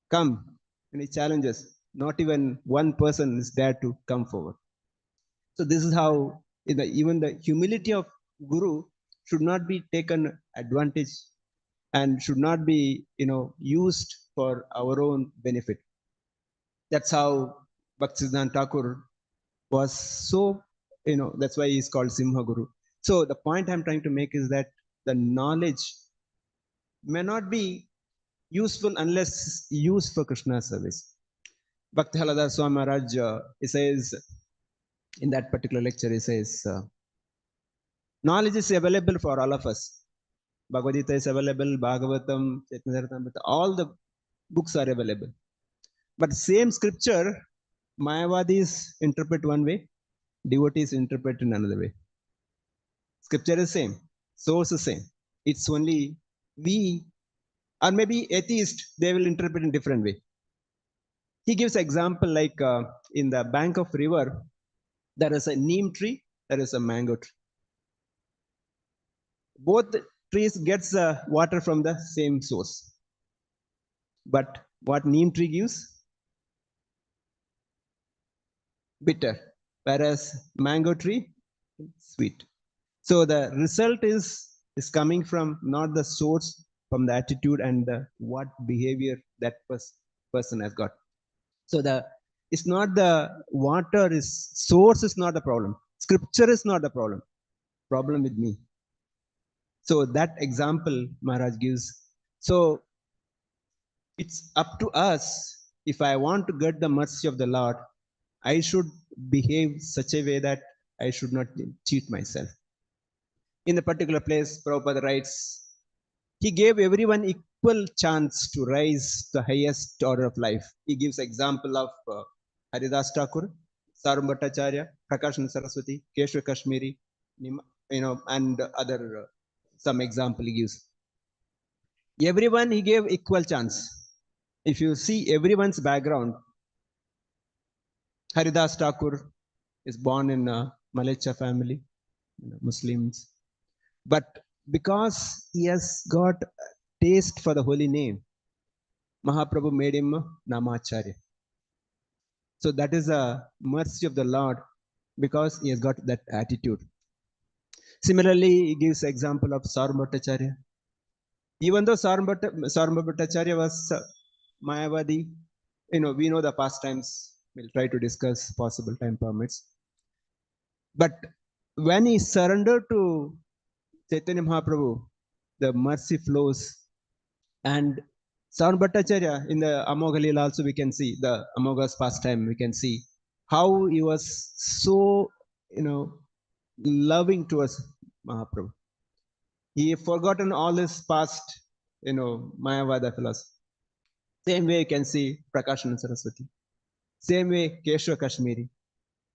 come. And he challenges. Not even one person is there to come forward. So this is how even the humility of Guru should not be taken advantage and should not be used for our own benefit. That's how Bhaktisiddhanta Thakur was so, that's why he's called Simha Guru. So the point I'm trying to make is that the knowledge may not be useful unless used for Krishna's service. Bhakti Haladar Swami Maharaj, he says, in that particular lecture, he says, knowledge is available for all of us. Bhagavad Gita is available, Bhagavatam, Chaitanya, all the books are available. But same scripture, Mayavadis interpret one way, devotees interpret in another way. Scripture is same, source is same. It's only we, or maybe atheist, they will interpret in different way. He gives example like in the bank of river, there is a neem tree, there is a mango tree. Both trees gets water from the same source. But what neem tree gives? Bitter. Whereas mango tree, sweet. So the result is coming from not the source, from the attitude and the what behavior that person has got. So it's not the water is source is not the problem. Scripture is not the problem. Problem with me. So that example Maharaj gives. So it's up to us. If I want to get the mercy of the Lord, I should behave such a way that I should not cheat myself. In the particular place, Prabhupada writes, he gave everyone equal chance to rise to the highest order of life. He gives example of Haridas Thakur, Sarvam Bhattacharya, Prakashana Saraswati, Keshava Kashmiri, and other some example he gives. Everyone he gave equal chance. If you see everyone's background, Haridas Thakur is born in a Malecha family, Muslims. But because he has got taste for the holy name, Mahaprabhu made him Namacharya. So that is a mercy of the Lord because he has got that attitude. Similarly, he gives example of Sarvam Bhattacharya. Even though Sarvam Bhattacharya was Mayavadi, we know the pastimes. We'll try to discuss possible time permits. But when he surrendered to Chaitanya Mahaprabhu, the mercy flows. And Sarvam Bhattacharya in the Amogha Leela also we can see, the Amogha's pastime, we can see how he was so, loving towards Mahaprabhu. He had forgotten all his past, Mayavada philosophy. Same way you can see Prakashana Saraswati. Same way Keshava Kashmiri.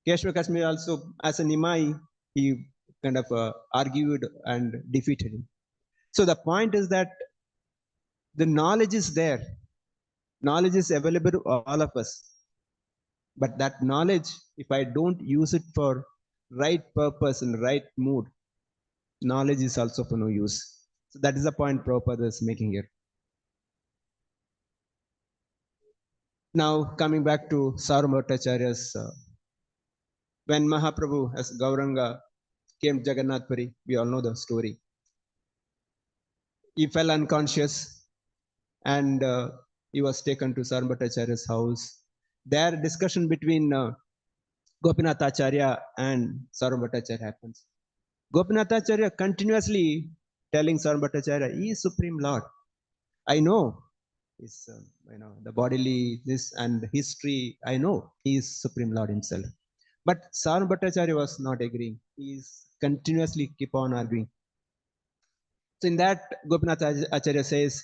Keshava Kashmiri also, as a Nimai, he kind of argued and defeated him. So the point is that the knowledge is there. Knowledge is available to all of us. But that knowledge, if I don't use it for right purpose and right mood, knowledge is also for no use. So that is the point Prabhupada is making here. Now coming back to Sarvam Bhattacharya's, when Mahaprabhu as Gauranga came to Jagannath Puri, we all know the story. He fell unconscious and he was taken to Sarvam Bhattacharya's house. There discussion between Gopinath Acharya and Sarvam Bhattacharya happens. Gopinath Acharya continuously telling Sarvam Bhattacharya, he is Supreme Lord. I know His, the bodily, this and history, I know he is Supreme Lord himself. But Sarva Bhattacharya was not agreeing. He is continuously keep on arguing. So in that, Gopinath Acharya says,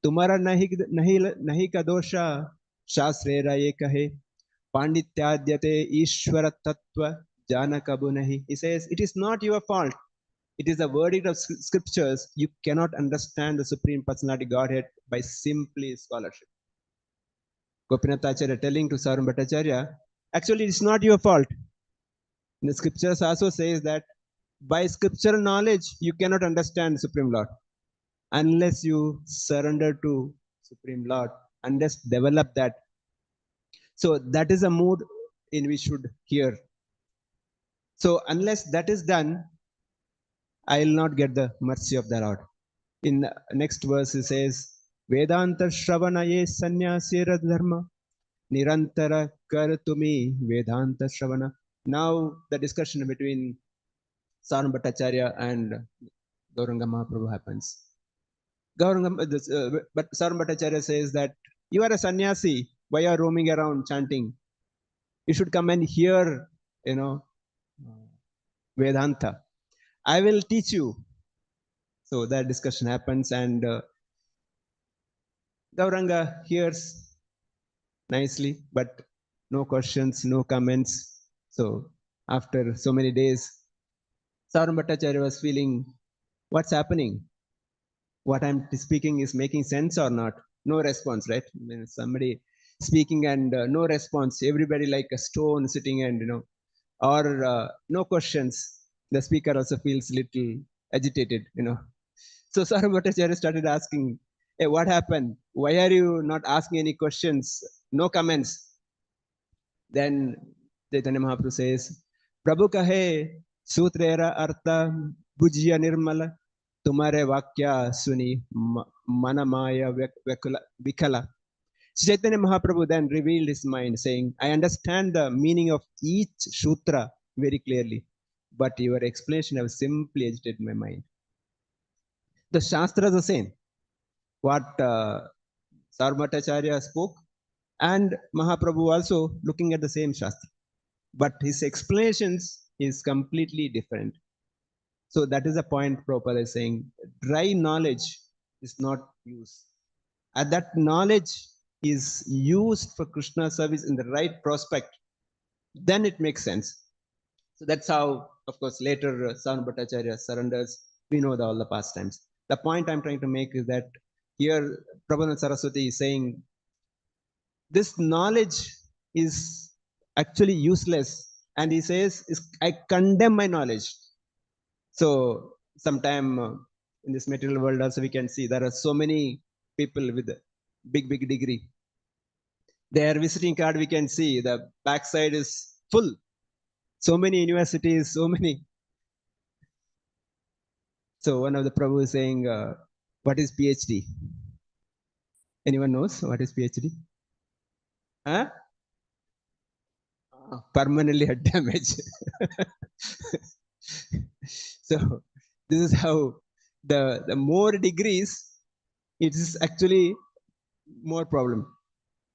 Tumara nahi ka dosha, Shasrera ye kahe, Pandityadyate Ishvara Tattva, Jana kabu nahi. He says, it is not your fault. It is the verdict of scriptures. You cannot understand the Supreme Personality Godhead by simply scholarship. Gopinath Acharya telling to Sarva Bhattacharya, actually, it's not your fault. The scriptures also says that by scriptural knowledge, you cannot understand Supreme Lord unless you surrender to Supreme Lord, unless develop that. So that is a mood in which should hear. So unless that is done, I will not get the mercy of the Lord. In the next verse it says, Vedanta Shravanaye Sanyasira Dharma Nirantara Karatumi Vedanta Shravana. Now the discussion between Sarva Bhattacharya and Gauranga Mahaprabhu happens. But Sarva Bhattacharya says that you are a sannyasi. Why are you roaming around chanting? You should come and hear, Vedanta. I will teach you. So that discussion happens, and Gauranga hears nicely, but no questions, no comments. So after so many days, Sarva Bhattacharya was feeling, what's happening? What I'm speaking is making sense or not? No response, right? I mean, somebody speaking and no response. Everybody like a stone sitting, and or no questions. The speaker also feels little agitated. So Sarva Bhattacharya started asking, hey, what happened? Why are you not asking any questions? No comments. Then Chaitanya Mahaprabhu says, Prabhu kahe sutrera artha bujya nirmala tumhare vakya suni manamaya vikala. Chaitanya Mahaprabhu then revealed his mind, saying, I understand the meaning of each sutra very clearly, but your explanation has simply agitated my mind. The Shastra is the same. What Sarva Bhattacharya spoke, and Mahaprabhu also looking at the same Shastra. But his explanations is completely different. So that is the point Prabhupada is saying. Dry knowledge is not used. And that knowledge is used for Krishna service in the right prospect, then it makes sense. So that's how, of course, later Sarva Bhattacharya surrenders. We know all the pastimes. The point I'm trying to make is that here Prabhupada Saraswati is saying this knowledge is actually useless. And he says, I condemn my knowledge. So sometime in this material world also we can see there are so many people with big degree. Their visiting card we can see the backside is full. So many universities, so many. So one of the Prabhu is saying, what is PhD? Anyone knows what is PhD? Huh? Permanently head damage. So this is how the more degrees, it is actually more problem.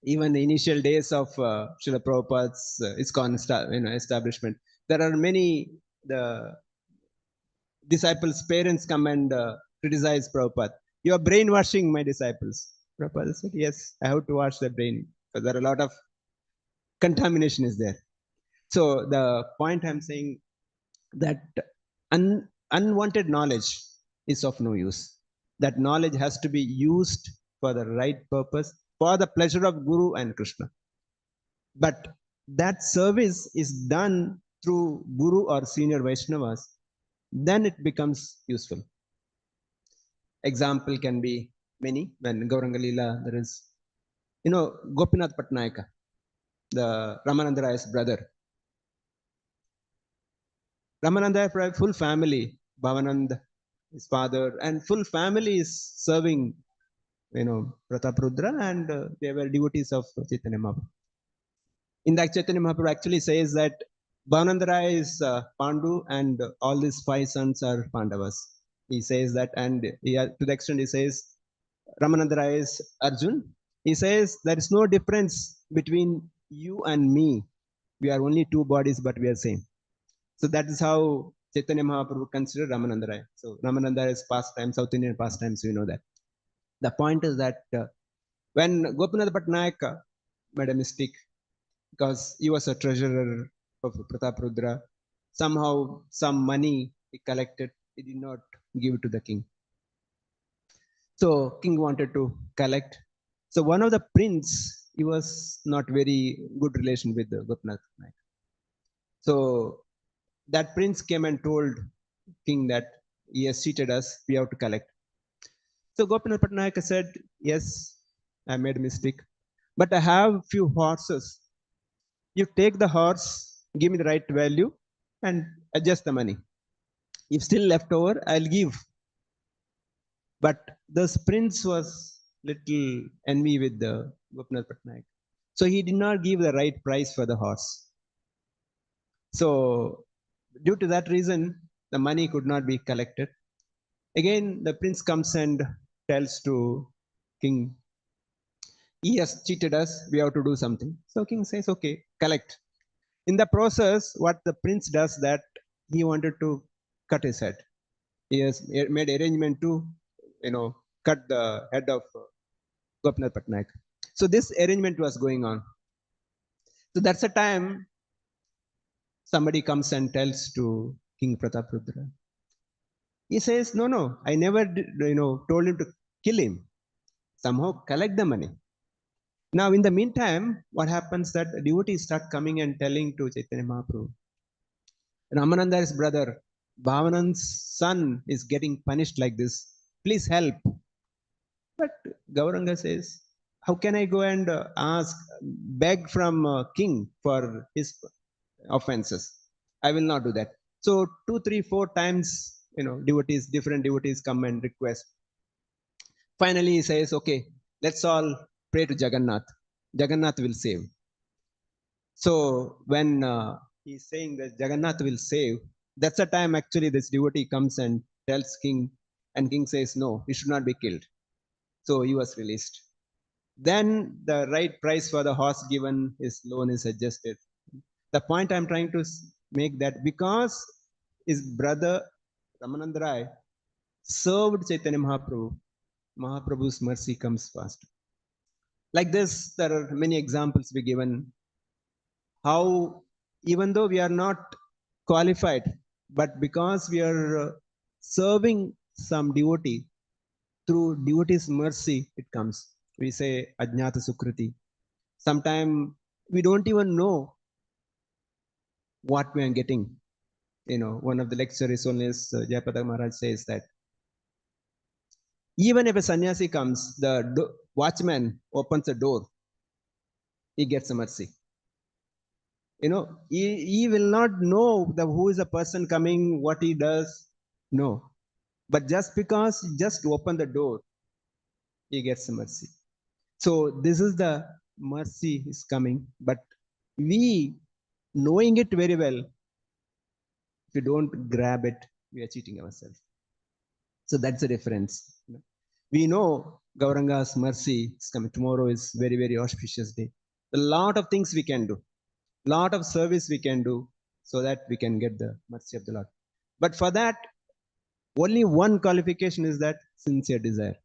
Even the initial days of Srila Prabhupada's ISKCON establishment, there are many the disciples' parents come and criticize Prabhupada. You are brainwashing my disciples. Prabhupada said, yes, I have to wash their brain because there are a lot of contamination is there. So the point I'm saying that unwanted knowledge is of no use. That knowledge has to be used for the right purpose, for the pleasure of Guru and Krishna. But that service is done through Guru or senior Vaishnavas, then it becomes useful. Example can be many. When Gauranga Leela, there is, Gopinath Patnayaka, the Ramananda Ray's brother. Ramananda Rai, full family, Bhavanand, his father, and full family is serving, Prataprudra, and they were devotees of Chaitanya Mahaprabhu. In that, Chaitanya Mahaprabhu actually says that Bhavananda Rai is Pandu, and all these 5 sons are Pandavas. He says that, and to the extent he says, Ramananda Rai is Arjun, He says there is no difference between you and me. We are only two bodies, but we are same. So that is how Chaitanya Mahaprabhu considered Ramananda Rai. So Ramananda is pastime, South Indian pastimes, we know that. The point is that when Gopinath Patnaik made a mistake, because he was a treasurer of Pratap Rudra, somehow some money he collected, he did not give it to the king. So king wanted to collect. So one of the prince, he was not very good relation with Gopinath Patnaik. So that prince came and told king that he has cheated us, we have to collect. So Gopinath Patnaik said, yes, I made a mistake, but I have few horses. You take the horse, give me the right value, and adjust the money. If still left over, I'll give. But this prince was little envy with the Gopinath Patnaik. So he did not give the right price for the horse. So due to that reason, the money could not be collected. Again, the prince comes and tells to king, he has cheated us, we have to do something. So king says, okay, collect. In the process, what the prince does that he wanted to cut his head. He has made arrangement to, cut the head of Gopinath Patnaik. So this arrangement was going on. So that's a time somebody comes and tells to King Pratap Rudra. He says, no, I never did, told him to kill him. Somehow collect the money. Now, in the meantime, what happens that devotees start coming and telling to Chaitanya Mahaprabhu, Ramananda's brother, Bhavanan's son is getting punished like this. Please help. But Gauranga says, how can I go and beg from king for his offenses? I will not do that. So 2, 3, 4 times, different devotees come and request. Finally, he says, okay, let's all pray to Jagannath. Jagannath will save. So when he's saying that Jagannath will save, that's the time actually this devotee comes and tells king, and king says, no, he should not be killed. So he was released. Then the right price for the horse given, his loan is adjusted. The point I'm trying to make that because his brother Ramananda Rai served Chaitanya Mahaprabhu, Mahaprabhu's mercy comes fast. Like this, there are many examples we given how even though we are not qualified, but because we are serving some devotee, through devotee's mercy, it comes. We say Ajnata Sukriti. Sometimes we don't even know what we are getting. One of the lecturers on this, Jayapada Maharaj says that even if a sannyasi comes, the watchman opens the door, he gets a mercy. He will not know who is the person coming, what he does. No. But just because he just open the door, he gets a mercy. So this is the mercy is coming. But we, knowing it very well, if we don't grab it, we are cheating ourselves. So that's the difference. We know Gauranga's mercy is coming. Tomorrow is very, very auspicious day. A lot of things we can do. Lot of service we can do so that we can get the mercy of the Lord. But for that, only one qualification is that sincere desire.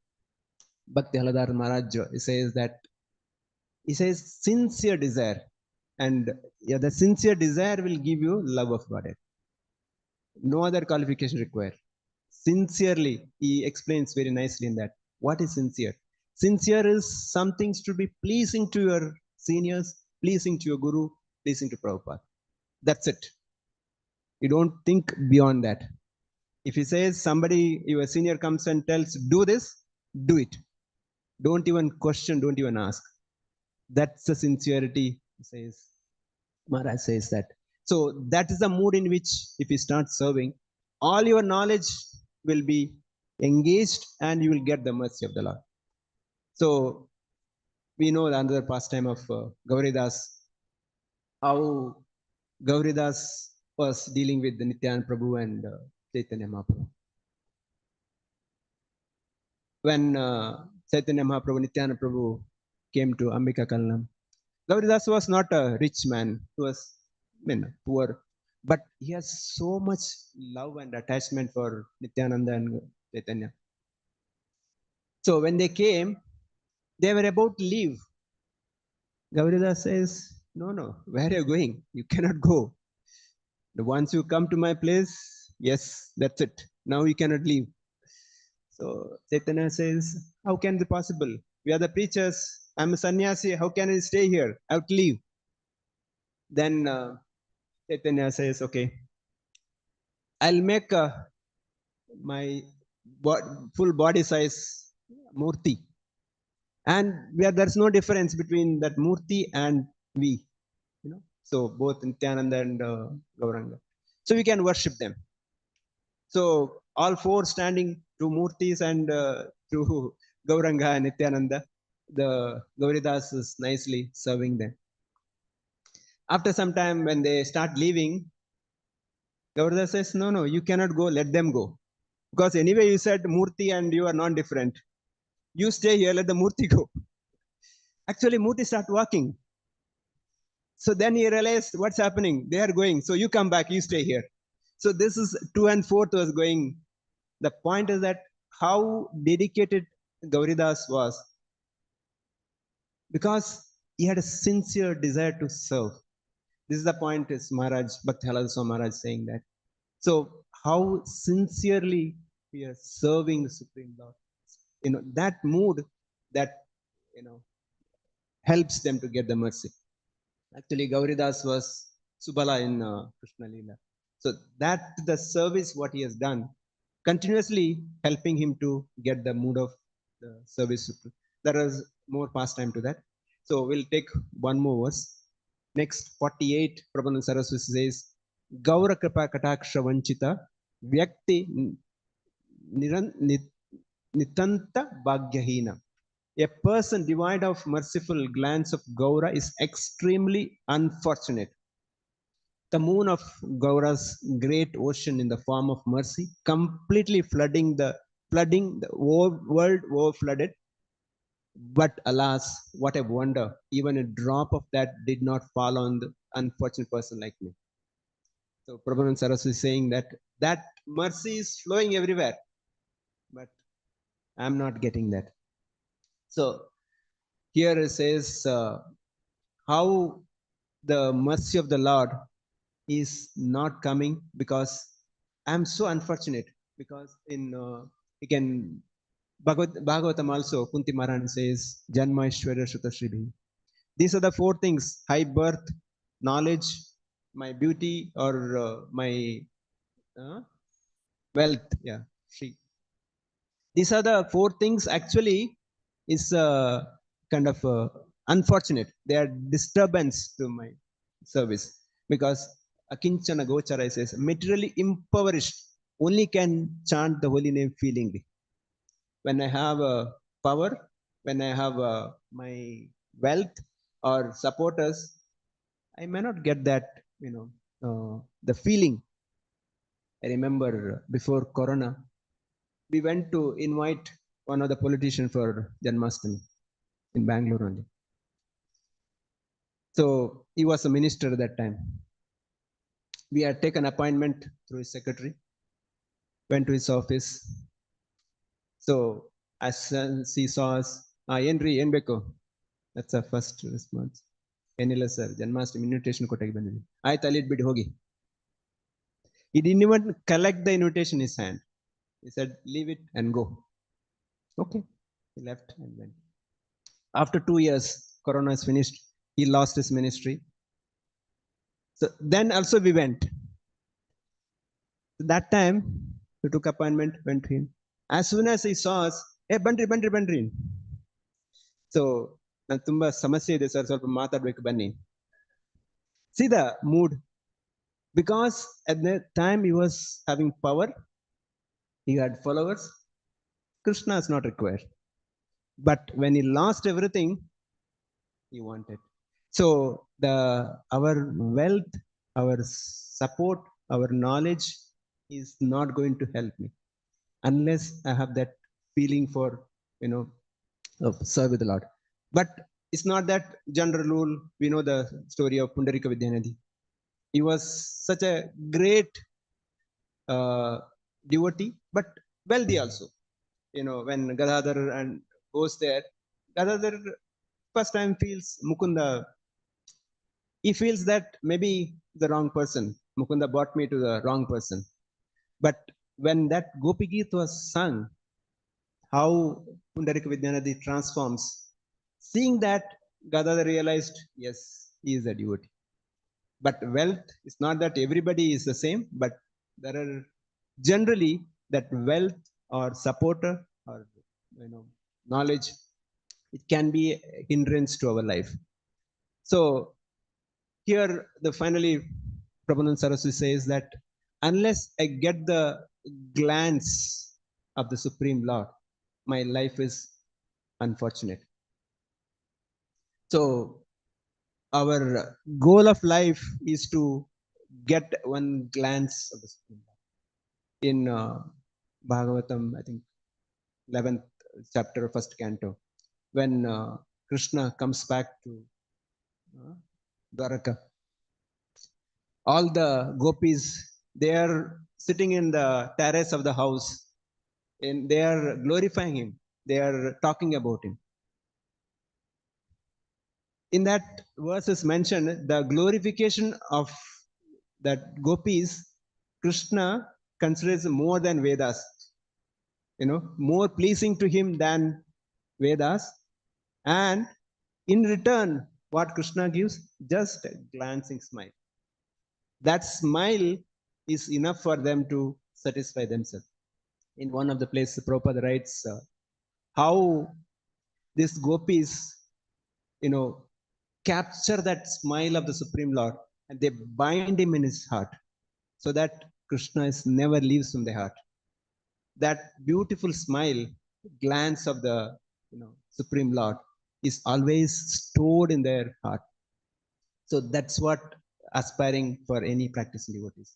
Bhakti Haladhar Maharaj he says sincere desire. And the sincere desire will give you love of God. No other qualification required. Sincerely, he explains very nicely in that. What is sincere? Sincere is some things to be pleasing to your seniors, pleasing to your guru, pleasing to Prabhupada. That's it. You don't think beyond that. If he says somebody, your senior comes and tells, do this, do it. Don't even question, don't even ask. That's the sincerity, says Maharaj says that. So that is the mood in which if you start serving, all your knowledge will be engaged and you will get the mercy of the Lord. So we know another pastime of Gauridas, how Gauridas was dealing with the Nityan Prabhu and Chaitanya Mahaprabhu. When Chaitanya Mahaprabhu, Nityananda Prabhu came to Ambika Kalnam. Gauridas was not a rich man. He was poor. But he has so much love and attachment for Nityananda and Chaitanya. So when they came, they were about to leave. Gauridas says, no, where are you going? You cannot go. Once you come to my place, yes, that's it. Now you cannot leave. So Chaitanya says, how can it be possible? We are the preachers. I'm a sannyasi. How can I stay here? I have to leave. Then Chaitanya says, okay, I'll make my full body size murti. And there's no difference between that murti and we. So both Nityananda and Gauranga. So we can worship them. So all four standing, two murtis and two Gauranga and Nityananda, the Gauridas is nicely serving them. After some time, when they start leaving, Gauridas says, no, you cannot go, let them go. Because anyway, you said Murti and you are non-different. You stay here, let the Murti go. Actually, Murti start walking. So then he realized what's happening. They are going. So you come back, you stay here. So this is 2 and 4 was going. The point is that how dedicated Gauridas was, because he had a sincere desire to serve. This is the point is Maharaj, Bhakti Halal Maharaj saying that. So how sincerely we are serving the Supreme Lord. That mood that, helps them to get the mercy. Actually, Gauridas was Subala in Krishna Leela. So that the service what he has done, continuously helping him to get the mood of the service. There is more pastime to that. So we'll take one more verse. Next, 48, Prabhupada Saraswati says, Gaura Kripa Kataksha Vanchita Vyakti Nitanta Bhagyahina. A person devoid of merciful glance of Gaura is extremely unfortunate. The moon of Gaura's great ocean in the form of mercy, completely flooding the world over flooded. But alas, what a wonder! Even a drop of that did not fall on the unfortunate person like me. So Prabhupada Saraswati is saying that mercy is flowing everywhere, but I'm not getting that. So here it says how the mercy of the Lord is not coming, because I'm so unfortunate. Because in again Bhagavatam also Kunti Maharani says Janma Ishwarya Shuta Shribhi. These are the 4 things: high birth, knowledge, my beauty, or my wealth. Yeah, Shri. These are the 4 things actually is kind of unfortunate. They are disturbance to my service, because Akinchana Gochara says materially impoverished only can chant the holy name feelingly. When I have power, when I have my wealth or supporters, I may not get that, the feeling. I remember before Corona, we went to invite one of the politicians for Janmashtami in Bangalore only. So he was a minister at that time. We had taken appointment through his secretary, went to his office. So as he saw us, Henry Enbeko, that's our first response. Enila sir, Janmashtami invitation kotagi bandini. I talit bid hogi. He didn't even collect the invitation in his hand. He said, leave it and go. Okay. He left and went. After 2 years, Corona is finished. He lost his ministry. So then also we went. That time, we took appointment, went in. As soon as he saw us, hey, bandri. So, tumba samasya ide sir, ಸ್ವಲ್ಪ ಮಾತಾಡಬೇಕು ಬನ್ನಿ. See the mood. Because at that time he was having power, he had followers. Krishna is not required. But when he lost everything, he wanted. So our wealth, our support, our knowledge is not going to help me unless I have that feeling for, serve with the Lord. But It's not that general rule. We know the story of Pundarika Vidyanidhi. He was such a great devotee, but wealthy also. When Gadadhar and goes there, Gadadhar first time feels Mukunda. He feels that maybe the wrong person. Mukunda brought me to the wrong person. But when that Gopi Geet was sung, how Pundarika Vidyanidhi transforms, seeing that, Gadadhar realized, yes, he is a devotee. But wealth is not that everybody is the same, but there are generally that wealth or supporter or knowledge, it can be a hindrance to our life. So here the finally Prabhupada Saraswati says that unless I get the glance of the Supreme Lord, my life is unfortunate. So our goal of life is to get one glance of the Supreme Lord. In Bhagavatam, I think 11th chapter, first canto, when Krishna comes back to Dwaraka, all the gopis, they are sitting in the terrace of the house and they are glorifying him. They are talking about him. In that verse is mentioned the glorification of that gopis, Krishna considers more than Vedas, more pleasing to him than Vedas. And in return, what Krishna gives? Just a glancing smile. That smile is enough for them to satisfy themselves. In one of the places, Prabhupada writes how these gopis, capture that smile of the Supreme Lord and they bind him in his heart so that Krishna is never leaves from their heart. That beautiful smile, glance of the Supreme Lord is always stored in their heart. So that's what aspiring for any practicing devotees.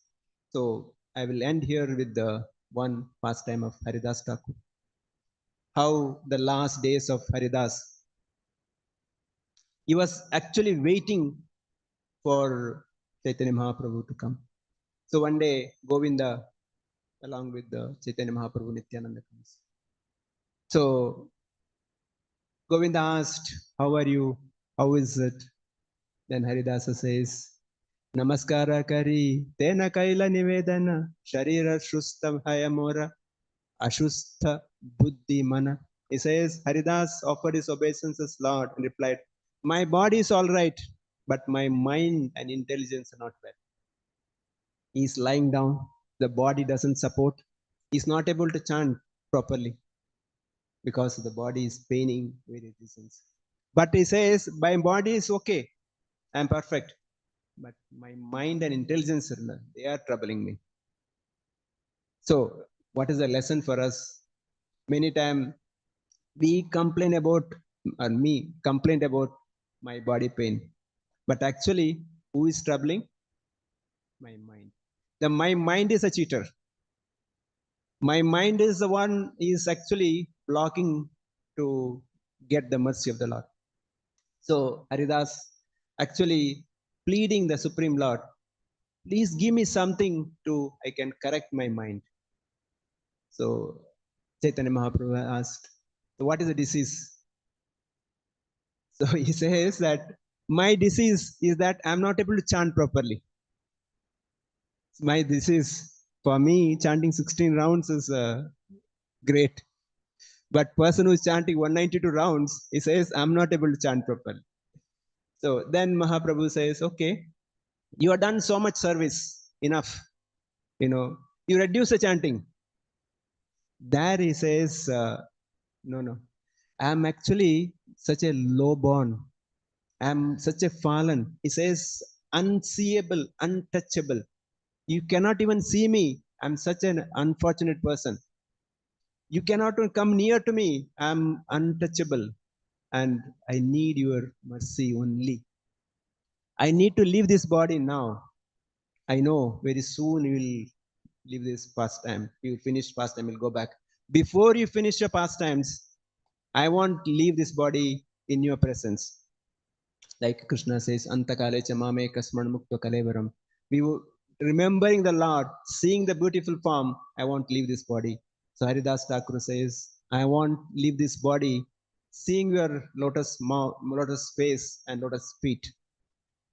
So I will end here with the one pastime of Haridas Thakur. How the last days of Haridas, he was actually waiting for Chaitanya Mahaprabhu to come. So one day, Govinda, along with the Chaitanya Mahaprabhu, Nityananda comes. So Govinda asked, "How are you? How is it?" Then Haridasa says, "Namaskara kari, tena kaila nivedana, sharira shusta hayamora, ashustha buddhi mana." He says, Haridas offered his obeisances, Lord, and replied, "My body is all right, but my mind and intelligence are not well." He's lying down, the body doesn't support, he's not able to chant properly because the body is paining various reasons. But he says, my body is okay, I'm perfect, but my mind and intelligence, they are troubling me. So what is the lesson for us? Many times we complain about, or me complained about my body pain, but actually who is troubling? My mind. My mind is a cheater. My mind is the one is actually blocking to get the mercy of the Lord. So Haridas actually pleading the Supreme Lord, please give me something to I can correct my mind. So Chaitanya Mahaprabhu asked, so what is the disease? So he says that my disease is that I'm not able to chant properly. My disease, for me, chanting 16 rounds is great. But person who is chanting 192 rounds, he says, I'm not able to chant properly. So then Mahaprabhu says, okay, you have done so much service, enough. You reduce the chanting. There he says, no. I'm actually such a low born. I'm such a fallen. He says, unseeable, untouchable. You cannot even see me. I'm such an unfortunate person. You cannot come near to me. I'm untouchable. And I need your mercy only. I need to leave this body now. I know very soon you will leave this pastime. You will finish pastime, you'll go back. Before you finish your pastimes, I want to leave this body in your presence. Like Krishna says, Antakale chamame kasman mukto kalevaram. We were remembering the Lord, seeing the beautiful form, I won't leave this body. So Haridas Thakur says, I won't leave this body, seeing your lotus mouth, lotus face and lotus feet.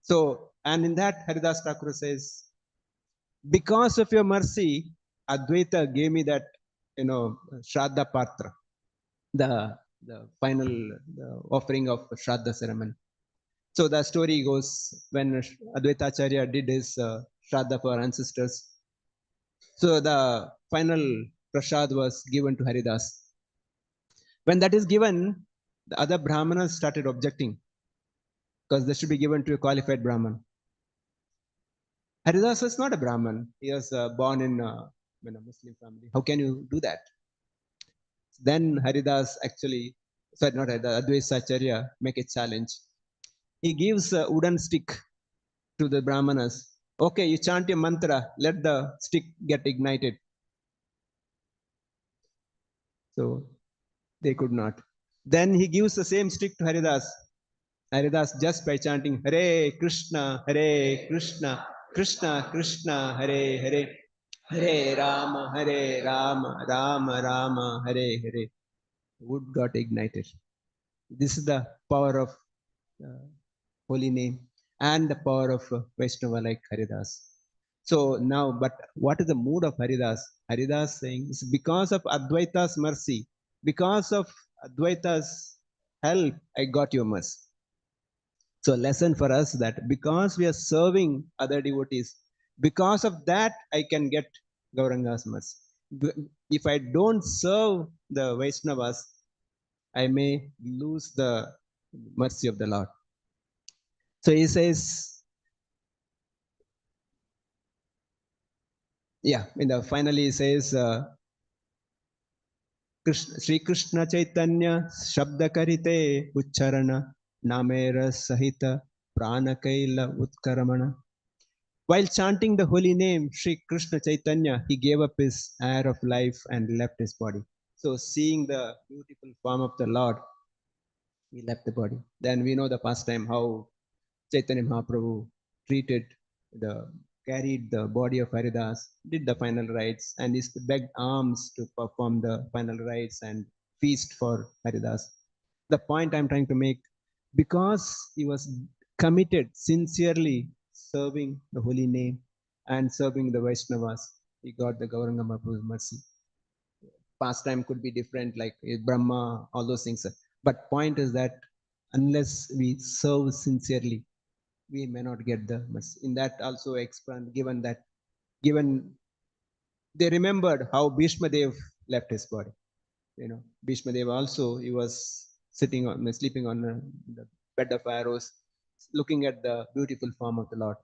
So, and in that Haridas Thakur says, because of your mercy, Advaita gave me that, Shraddha Patra, the final offering of Shraddha ceremony. So the story goes when Advaita Acharya did his Shraddha for ancestors. So the final prasad was given to Haridas. When that is given, the other Brahmanas started objecting because they should be given to a qualified Brahman. Haridas was not a Brahman. He was born in a Muslim family. How can you do that? Then Haridas actually, sorry, not Haridas, Advaita Acharya make a challenge. He gives a wooden stick to the Brahmanas. Okay, you chant your mantra, let the stick get ignited. So they could not. Then he gives the same stick to Haridas. Haridas, just by chanting Hare Krishna, Krishna Krishna, Hare Hare, Hare Rama, Rama Rama, Hare Hare, wood got ignited. This is the power of holy name and the power of Vaishnava like Haridas. So now, but what is the mood of Haridas? Haridas saying, it's because of Advaita's mercy, because of Advaita's help, I got your mercy. So, lesson for us that because we are serving other devotees, because of that, I can get Gauranga's mercy. If I don't serve the Vaishnavas, I may lose the mercy of the Lord. So he says, finally he says, Sri Krishna Chaitanya Shabda Karite Ucharana Namera Sahita Pranakaila Utkaramana. While chanting the holy name, Sri Krishna Chaitanya, he gave up his air of life and left his body. So seeing the beautiful form of the Lord, he left the body. Then we know the pastime how Chaitanya Mahaprabhu carried the body of Haridas, did the final rites, and he begged alms to perform the final rites and feast for Haridas. The point I'm trying to make, because he was committed, sincerely serving the holy name and serving the Vaishnavas, he got the Gauranga Mahaprabhu's mercy. Pastime could be different, like Brahma, all those things. But point is that unless we serve sincerely, we may not get the mercy. In that also explained, given they remembered how Bhishma Dev left his body. Bhishma Dev also, he was sleeping on the bed of arrows, looking at the beautiful form of the Lord.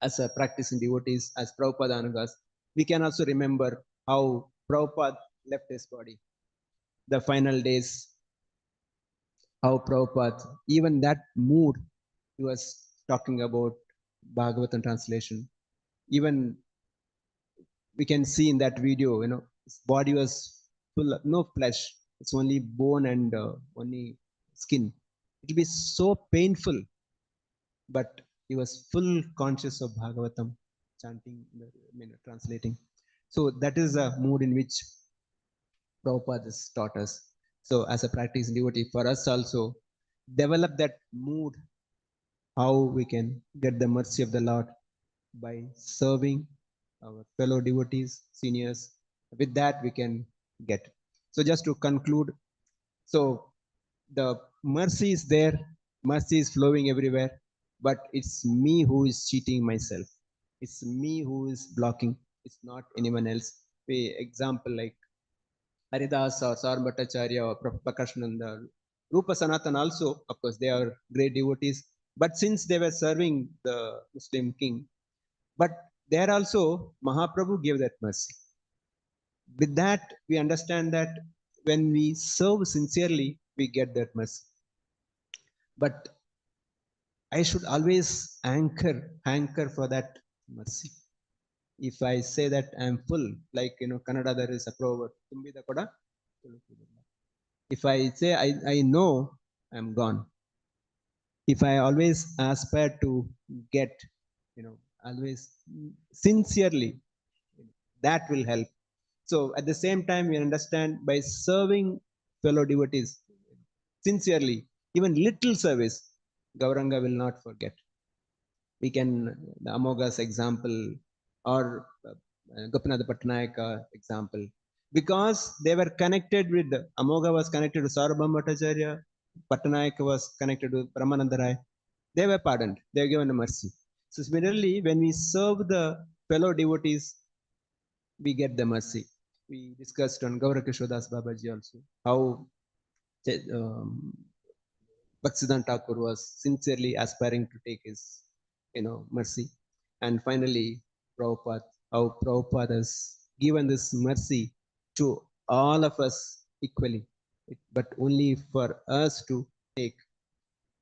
As a practicing devotees, as Prabhupada Anugas, we can also remember how Prabhupada left his body. The final days, how Prabhupada, even that mood, he was talking about Bhagavatam translation. Even we can see in that video, his body was full of no flesh. It's only bone and only skin. It will be so painful, but he was full conscious of Bhagavatam, chanting, translating. So that is a mood in which Prabhupada has taught us. So as a practicing devotee, for us also, develop that mood, how we can get the mercy of the Lord by serving our fellow devotees, seniors. With that, we can get. So just to conclude, so the mercy is there, mercy is flowing everywhere, but it's me who is cheating myself. It's me who is blocking. It's not anyone else. Example like Haridas or Sar Bhattacharya or Prakashananda, Rupa Sanatan also, of course, they are great devotees. But since they were serving the Muslim king, but there also Mahaprabhu gave that mercy. With that, we understand that when we serve sincerely, we get that mercy. But I should always anchor for that mercy. If I say that I'm full, like Kannada, there is a proverb, "Tumbida koda tulukudiಲ್ಲ." If I say I know, I'm gone. if I always aspire to get, always sincerely, that will help. So at the same time, we understand by serving fellow devotees sincerely, even little service, Gauranga will not forget. We can, the Amoghas example, or Gopinath Patnayaka example, because they were connected with, Amogha was connected to Sarvabhauma Bhattacharya, Patnayaka was connected to Brahmananda Rai. They were pardoned, they were given a mercy. So similarly, when we serve the fellow devotees, we get the mercy. We discussed on Gaura Kishodas Babaji also how um, Bhaktisiddhanta Thakur was sincerely aspiring to take his, mercy. And finally, Prabhupada, how Prabhupada has given this mercy to all of us equally, but only for us to take.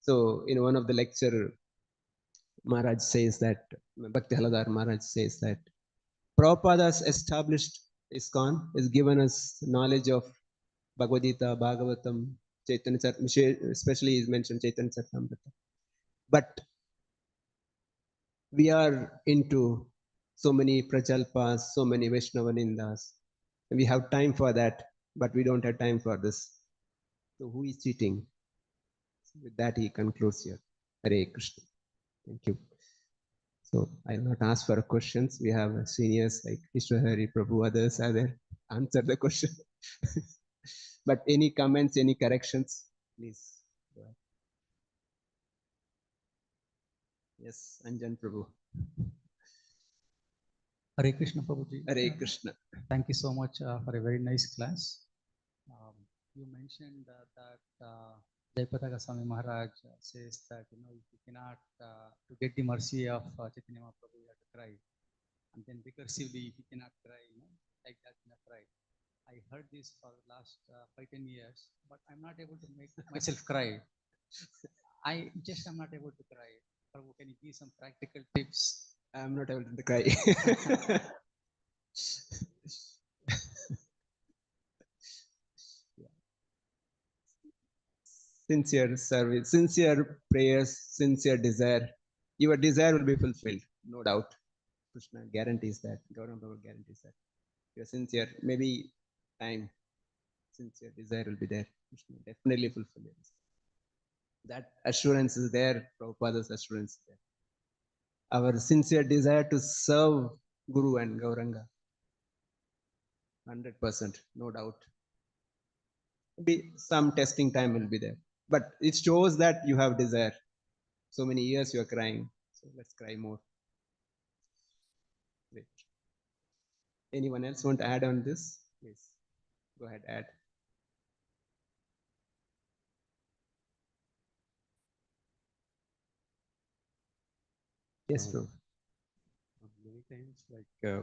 So, in one of the lecture, Maharaj says that, Bhakti Haladar Maharaj says that, Prabhupada has established ISKCON, has given us knowledge of Bhagavad Gita, Bhagavatam, Chaitanya Charitamrita, especially is mentioned Chaitanya Charitamrita. But we are into so many Prajalpas, so many Vaishnava Nindas. We have time for that, but we don't have time for this. So who is cheating? With that, he concludes here. Hare Krishna. Thank you. So I'll not ask for questions. We have seniors like Ishwari Prabhu, others are there. Answer the question. But any comments, any corrections, please go ahead. Yes, Anjan Prabhu. Hare Krishna Prabhuji. Hare Krishna. Thank you so much for a very nice class. You mentioned that Jayapataka Swami Maharaj says that, if you cannot, to get the mercy of Chaitanya Mahaprabhu, you have to cry. And then recursively, if you cannot cry, like that, you cry. I heard this for the last 5-10 years, but I'm not able to make myself cry. I'm not able to cry. Prabhu, can you give some practical tips? I'm not able to cry. Sincere service, sincere prayers, sincere desire. Your desire will be fulfilled, no doubt. Krishna guarantees that. Gauranga Prabhu guarantees that. You're sincere, maybe time, sincere desire will be there. Krishna definitely fulfill it. That assurance is there, Prabhupada's assurance is there. Our sincere desire to serve Guru and Gauranga, 100%, no doubt. Maybe some testing time will be there, but it shows that you have desire. So many years you are crying, so let's cry more. Great. Anyone else want to add on this? Please go ahead, add. Yes, bro. Many times,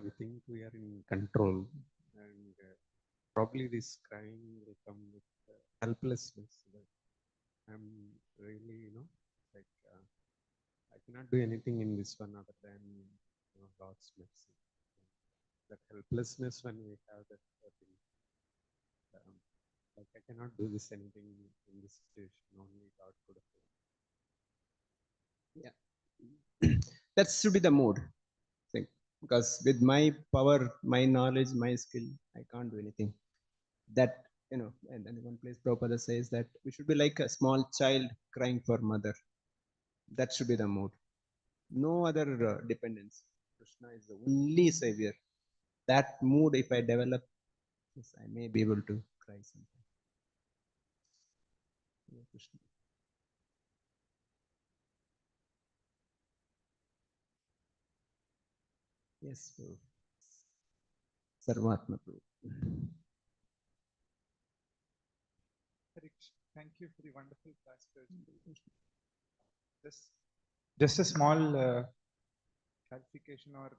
we think we are in control, and probably this crying will come with helplessness. That I'm really, I cannot do anything in this one other than God's mercy. That helplessness when we have that thing, I cannot do this anything in this situation. Only God could have. Yeah, that should be the mood. Because with my power, my knowledge, my skill, I can't do anything. That, and then one place Prabhupada says that we should be like a small child crying for mother. That should be the mood. No other dependence. Krishna is the only savior. That mood, if I develop, yes, I may be able to cry sometime. Yeah, Krishna. Yes, Prabhu. Sarvatma Prabhu. Thank you for the wonderful class. Just a small clarification or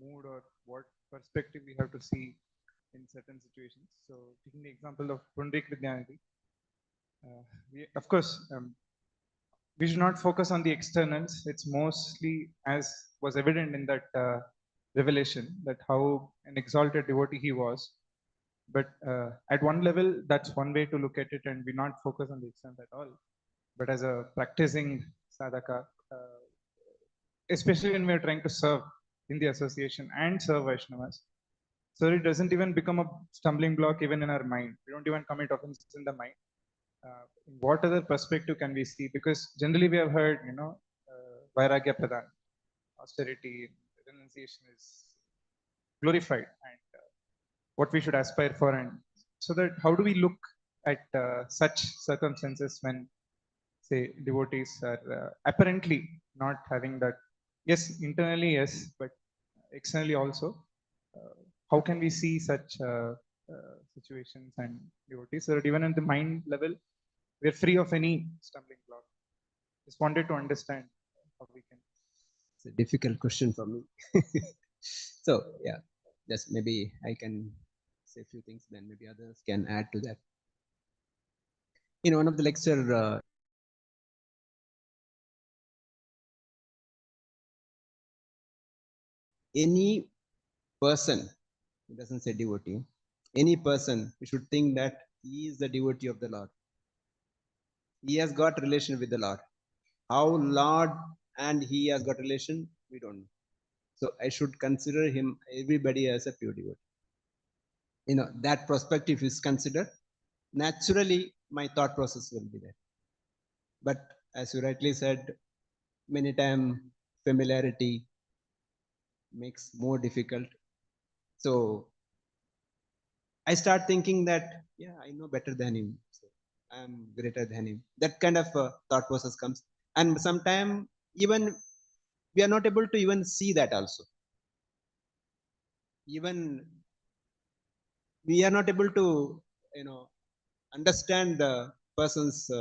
mood or what perspective we have to see in certain situations. So, taking the example of Pundik Vidyanidhi, of course, we should not focus on the externals. It's mostly, as was evident in that revelation, that how an exalted devotee he was. But at one level, that's one way to look at it, and we not focus on the external at all. But as a practicing sadhaka, especially when we are trying to serve in the association and serve Vaishnavas. So it doesn't even become a stumbling block even in our mind. We don't even commit offenses in the mind. What other perspective can we see? Because generally we have heard, Vairagya Pradhan, austerity, renunciation is glorified and what we should aspire for. And so that how do we look at such circumstances when, say, devotees are apparently not having that? Yes, internally, yes, but externally also. How can we see such situations and devotees so that even at the mind level, we're free of any stumbling block? Just wanted to understand how we can. It's a difficult question for me. So yeah, just maybe I can say a few things, then maybe others can add to that. In one of the lecture, any person, it doesn't say devotee, any person, we should think that he is the devotee of the Lord. He has got relation with the Lord. How Lord and he has got relation, we don't know. So I should consider him, everybody as a pure devotee. That perspective is considered. Naturally, my thought process will be there. But as you rightly said, many times familiarity makes more difficult. So I start thinking that, yeah, I know better than him. So I'm greater than him. That kind of thought process comes. And sometimes even we are not able to even see that also. Even we are not able to, understand the person's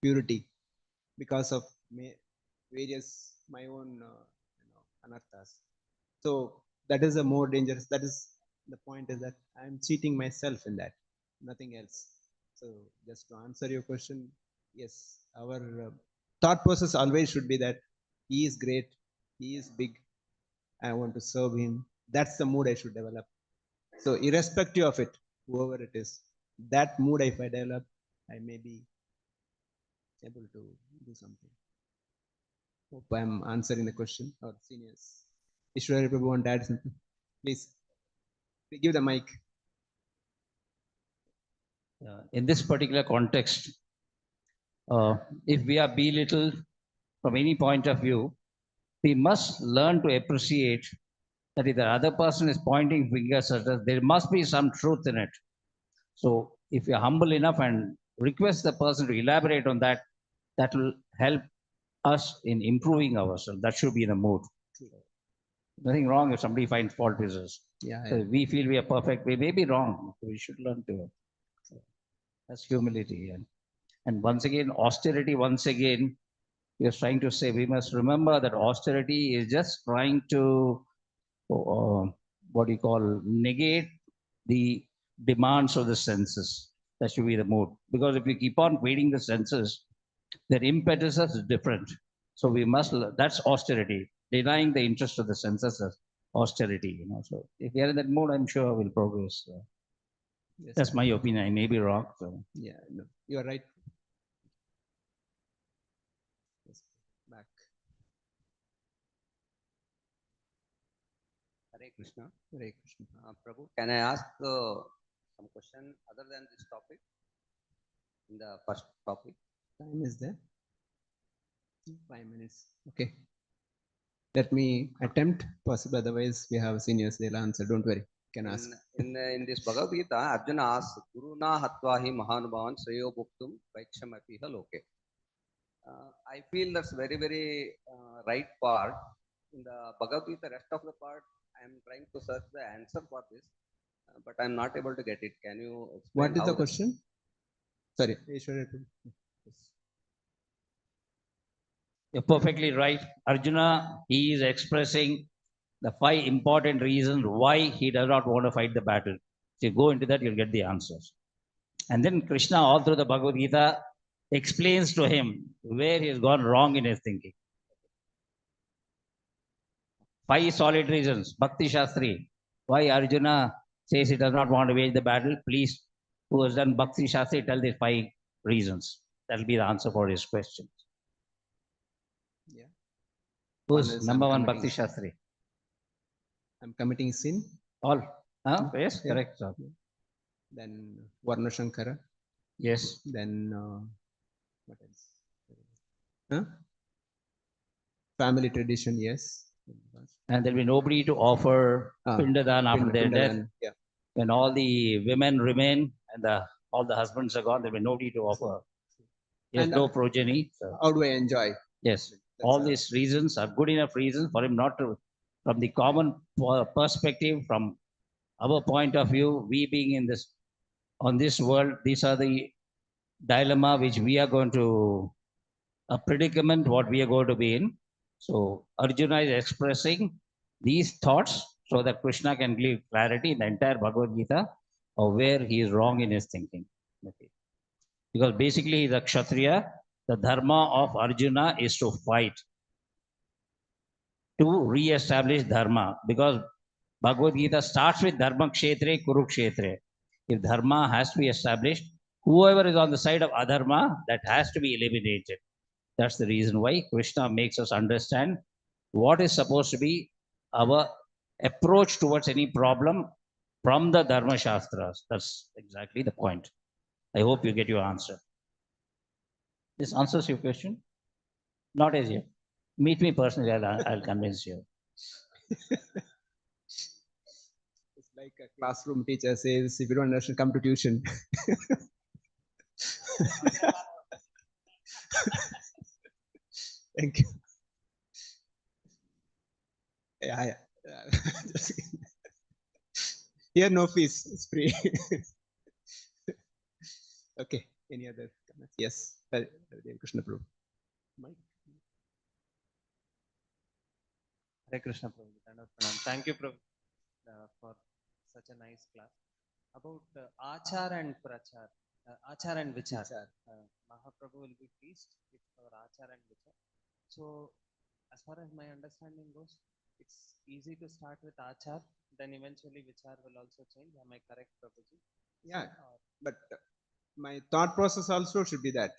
purity because of various my own anarthas. So that is a more dangerous. That is the point, is that I'm cheating myself in that, nothing else. So just to answer your question, yes, our thought process always should be that he is great, he is big, I want to serve him. That's the mood I should develop. So irrespective of it, whoever it is, that mood if I develop, I may be able to do something. Hope I'm answering the question. Or seniors, Ishwari Prabhu want to add something? Please give the mic. In this particular context, if we are belittled from any point of view, we must learn to appreciate that if the other person is pointing fingers at us, there must be some truth in it. So if you're humble enough and request the person to elaborate on that, that will help us in improving ourselves. That should be the mood. Nothing wrong if somebody finds fault with us. Yeah, So we feel we are perfect. We may be wrong. We should learn to. That's humility. And once again, austerity, once again, you're trying to say we must remember that austerity is just trying to, what do you call, negate the demands of the senses. That should be the mood. Because if you keep on feeding the senses, their impetus is different. So we must, that's austerity, denying the interest of the senses as austerity. So if we are in that mood, I'm sure we'll progress. yes, That's my opinion. I may be wrong. So. yeah, no, you are right. Yes, back. Hare Krishna. Hare Krishna. Prabhu, can I ask some question other than this topic? In the first topic. Time is there? 5 minutes. Okay. Let me attempt. Possible. Otherwise, we have seniors. They'll answer. Don't worry. Can ask. In this Bhagavata, Arjuna asks, Guru na hatvahi mahanubhavan sreyo bhuktum vaikshamapiha loke. I feel that's very, very right part. In the Bhagavata, rest of the part, I am trying to search the answer for this, but I'm not able to get it. Can you explain? What is the question? Sorry. You're perfectly right. Arjuna, he is expressing the 5 important reasons why he does not want to fight the battle. If you go into that, you'll get the answers. And then Krishna, all through the Bhagavad Gita, explains to him where he has gone wrong in his thinking. 5 solid reasons. Bhakti Shastri, why Arjuna says he does not want to wage the battle. Please, who has done Bhakti Shastri, tell these 5 reasons. That will be the answer for his questions. Who's is number I'm one committing Bhakti sin. Shastri? I'm committing sin. All. Huh? Yes, Yeah. correct. Sir. Then Varna Shankara. Yes. Then what else? Huh? Family tradition, yes. And there'll be nobody to offer Pindadan after their death. Pindadan, yeah. When all the women remain and all the husbands are gone, there'll be nobody to offer. Yes, And, no progeny. So, How do I enjoy? yes, That's all all. these reasons are good enough reasons for him not to, from the common perspective, from our point of view, we being in this, on this world, these are the dilemma which we are going to, a predicament what we are going to be in. So Arjuna is expressing these thoughts so that Krishna can give clarity in the entire Bhagavad Gita of where he is wrong in his thinking. Okay. Because basically he's a Kshatriya, the dharma of Arjuna is to fight, to re-establish dharma. Because Bhagavad Gita starts with dharma kshetre, kurukshetre. If dharma has to be established, whoever is on the side of adharma, that has to be eliminated. That's the reason why Krishna makes us understand what is supposed to be our approach towards any problem from the Dharma Shastras. That's exactly the point. I hope you get your answer. This answers your question? Not as yet. Meet me personally, I'll convince you. It's like a classroom teacher says, if you don't understand, come to tuition. Thank you. Yeah. Just kidding. Here, no fees. It's free. Okay. Any other comments? Yes. Hare Krishna Prabhu. Mike? Hare Krishna Prabhu. Thank you, Prabhu, for such a nice class. About Achar and Prachar, Achar and Vichar. Mahaprabhu will be pleased with our Achar and Vichar. So, as far as my understanding goes, it's easy to start with Achar, then eventually Vichar will also change. Am I correct, Prabhuji? Yeah. But my thought process also should be that.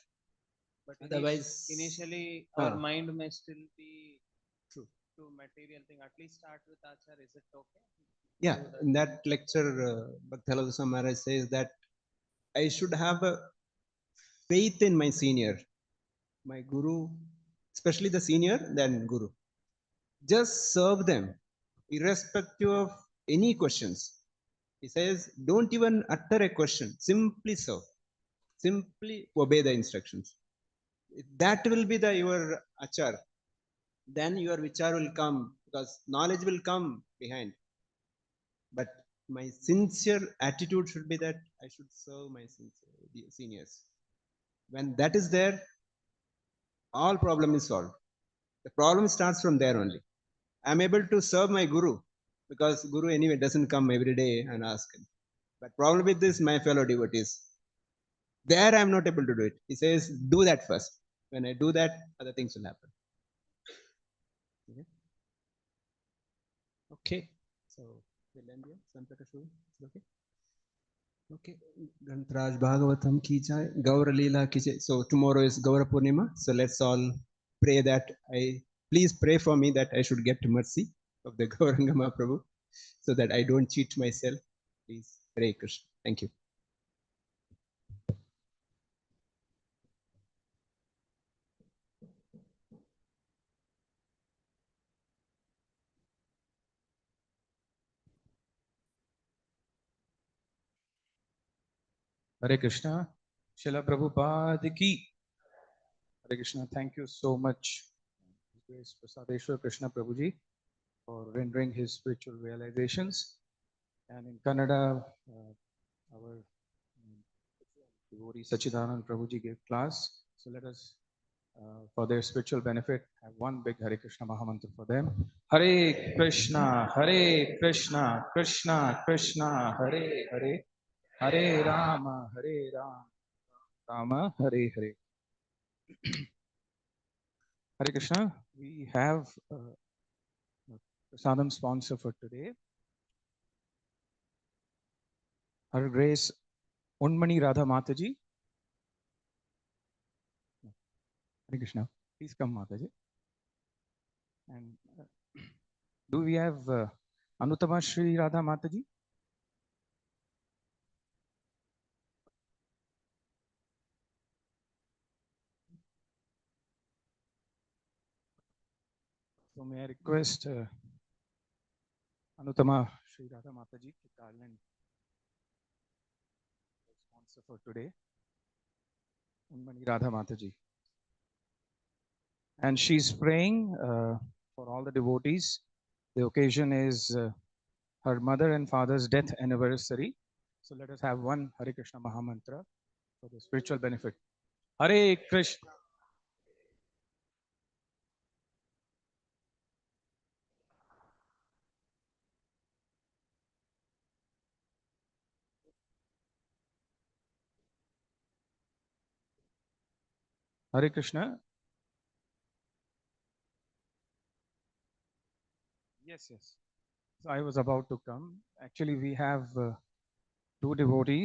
But Otherwise, initially our mind may still be true to material thing. At least start with Achar. Is it okay? Yeah, in that lecture, Bhakti Maharaj says that I should have a faith in my senior, my guru, especially the senior, then guru. Just serve them, irrespective of any questions. He says, don't even utter a question, simply serve, simply obey the instructions. That will be your achar. Then your vichar will come, because knowledge will come behind. But my sincere attitude should be that I should serve my seniors. When that is there, all problem is solved. The problem starts from there only. I'm able to serve my guru, because guru anyway doesn't come every day and ask him. But problem with this, my fellow devotees, there I'm not able to do it. He says, do that first. When I do that, other things will happen. Okay. So we'll end here. Okay. Okay. Grantraj Bhagavatam ki jai, Gaura Leela ki jai. So tomorrow is Gaura Purnima. So let's all pray that please pray for me that I should get mercy of the Gauranga Mahaprabhu, so that I don't cheat myself. Please. Hare Krishna. Thank you. Hare Krishna. Srila Prabhupada ki. Hare Krishna. Thank you so much, His Grace Prasadeshwar Krishna Prabhuji, for rendering his spiritual realizations. And in Kannada, our devotee Sachidanand Prabhuji gave class. So let us, for their spiritual benefit, have one big Hare Krishna Mahamantra for them. Hare Krishna, Krishna Krishna, Hare Hare, Hare Rama, Rama, Hare Hare. Hare Krishna, we have Prasadam sponsor for today. Her Grace Unmani Radha Mataji. Hare Krishna, please come Mataji. And do we have Anutama Shri Radha Mataji? So may I request Anutama Shri Radha Mataji to call and sponsor for today. Unmani Radha Mataji. And she's praying for all the devotees. The occasion is her mother and father's death anniversary. So let us have one Hare Krishna Mahamantra for the spiritual benefit. Hare Krishna. Hare Krishna. Yes, yes. So I was about to come. Actually, we have two devotees.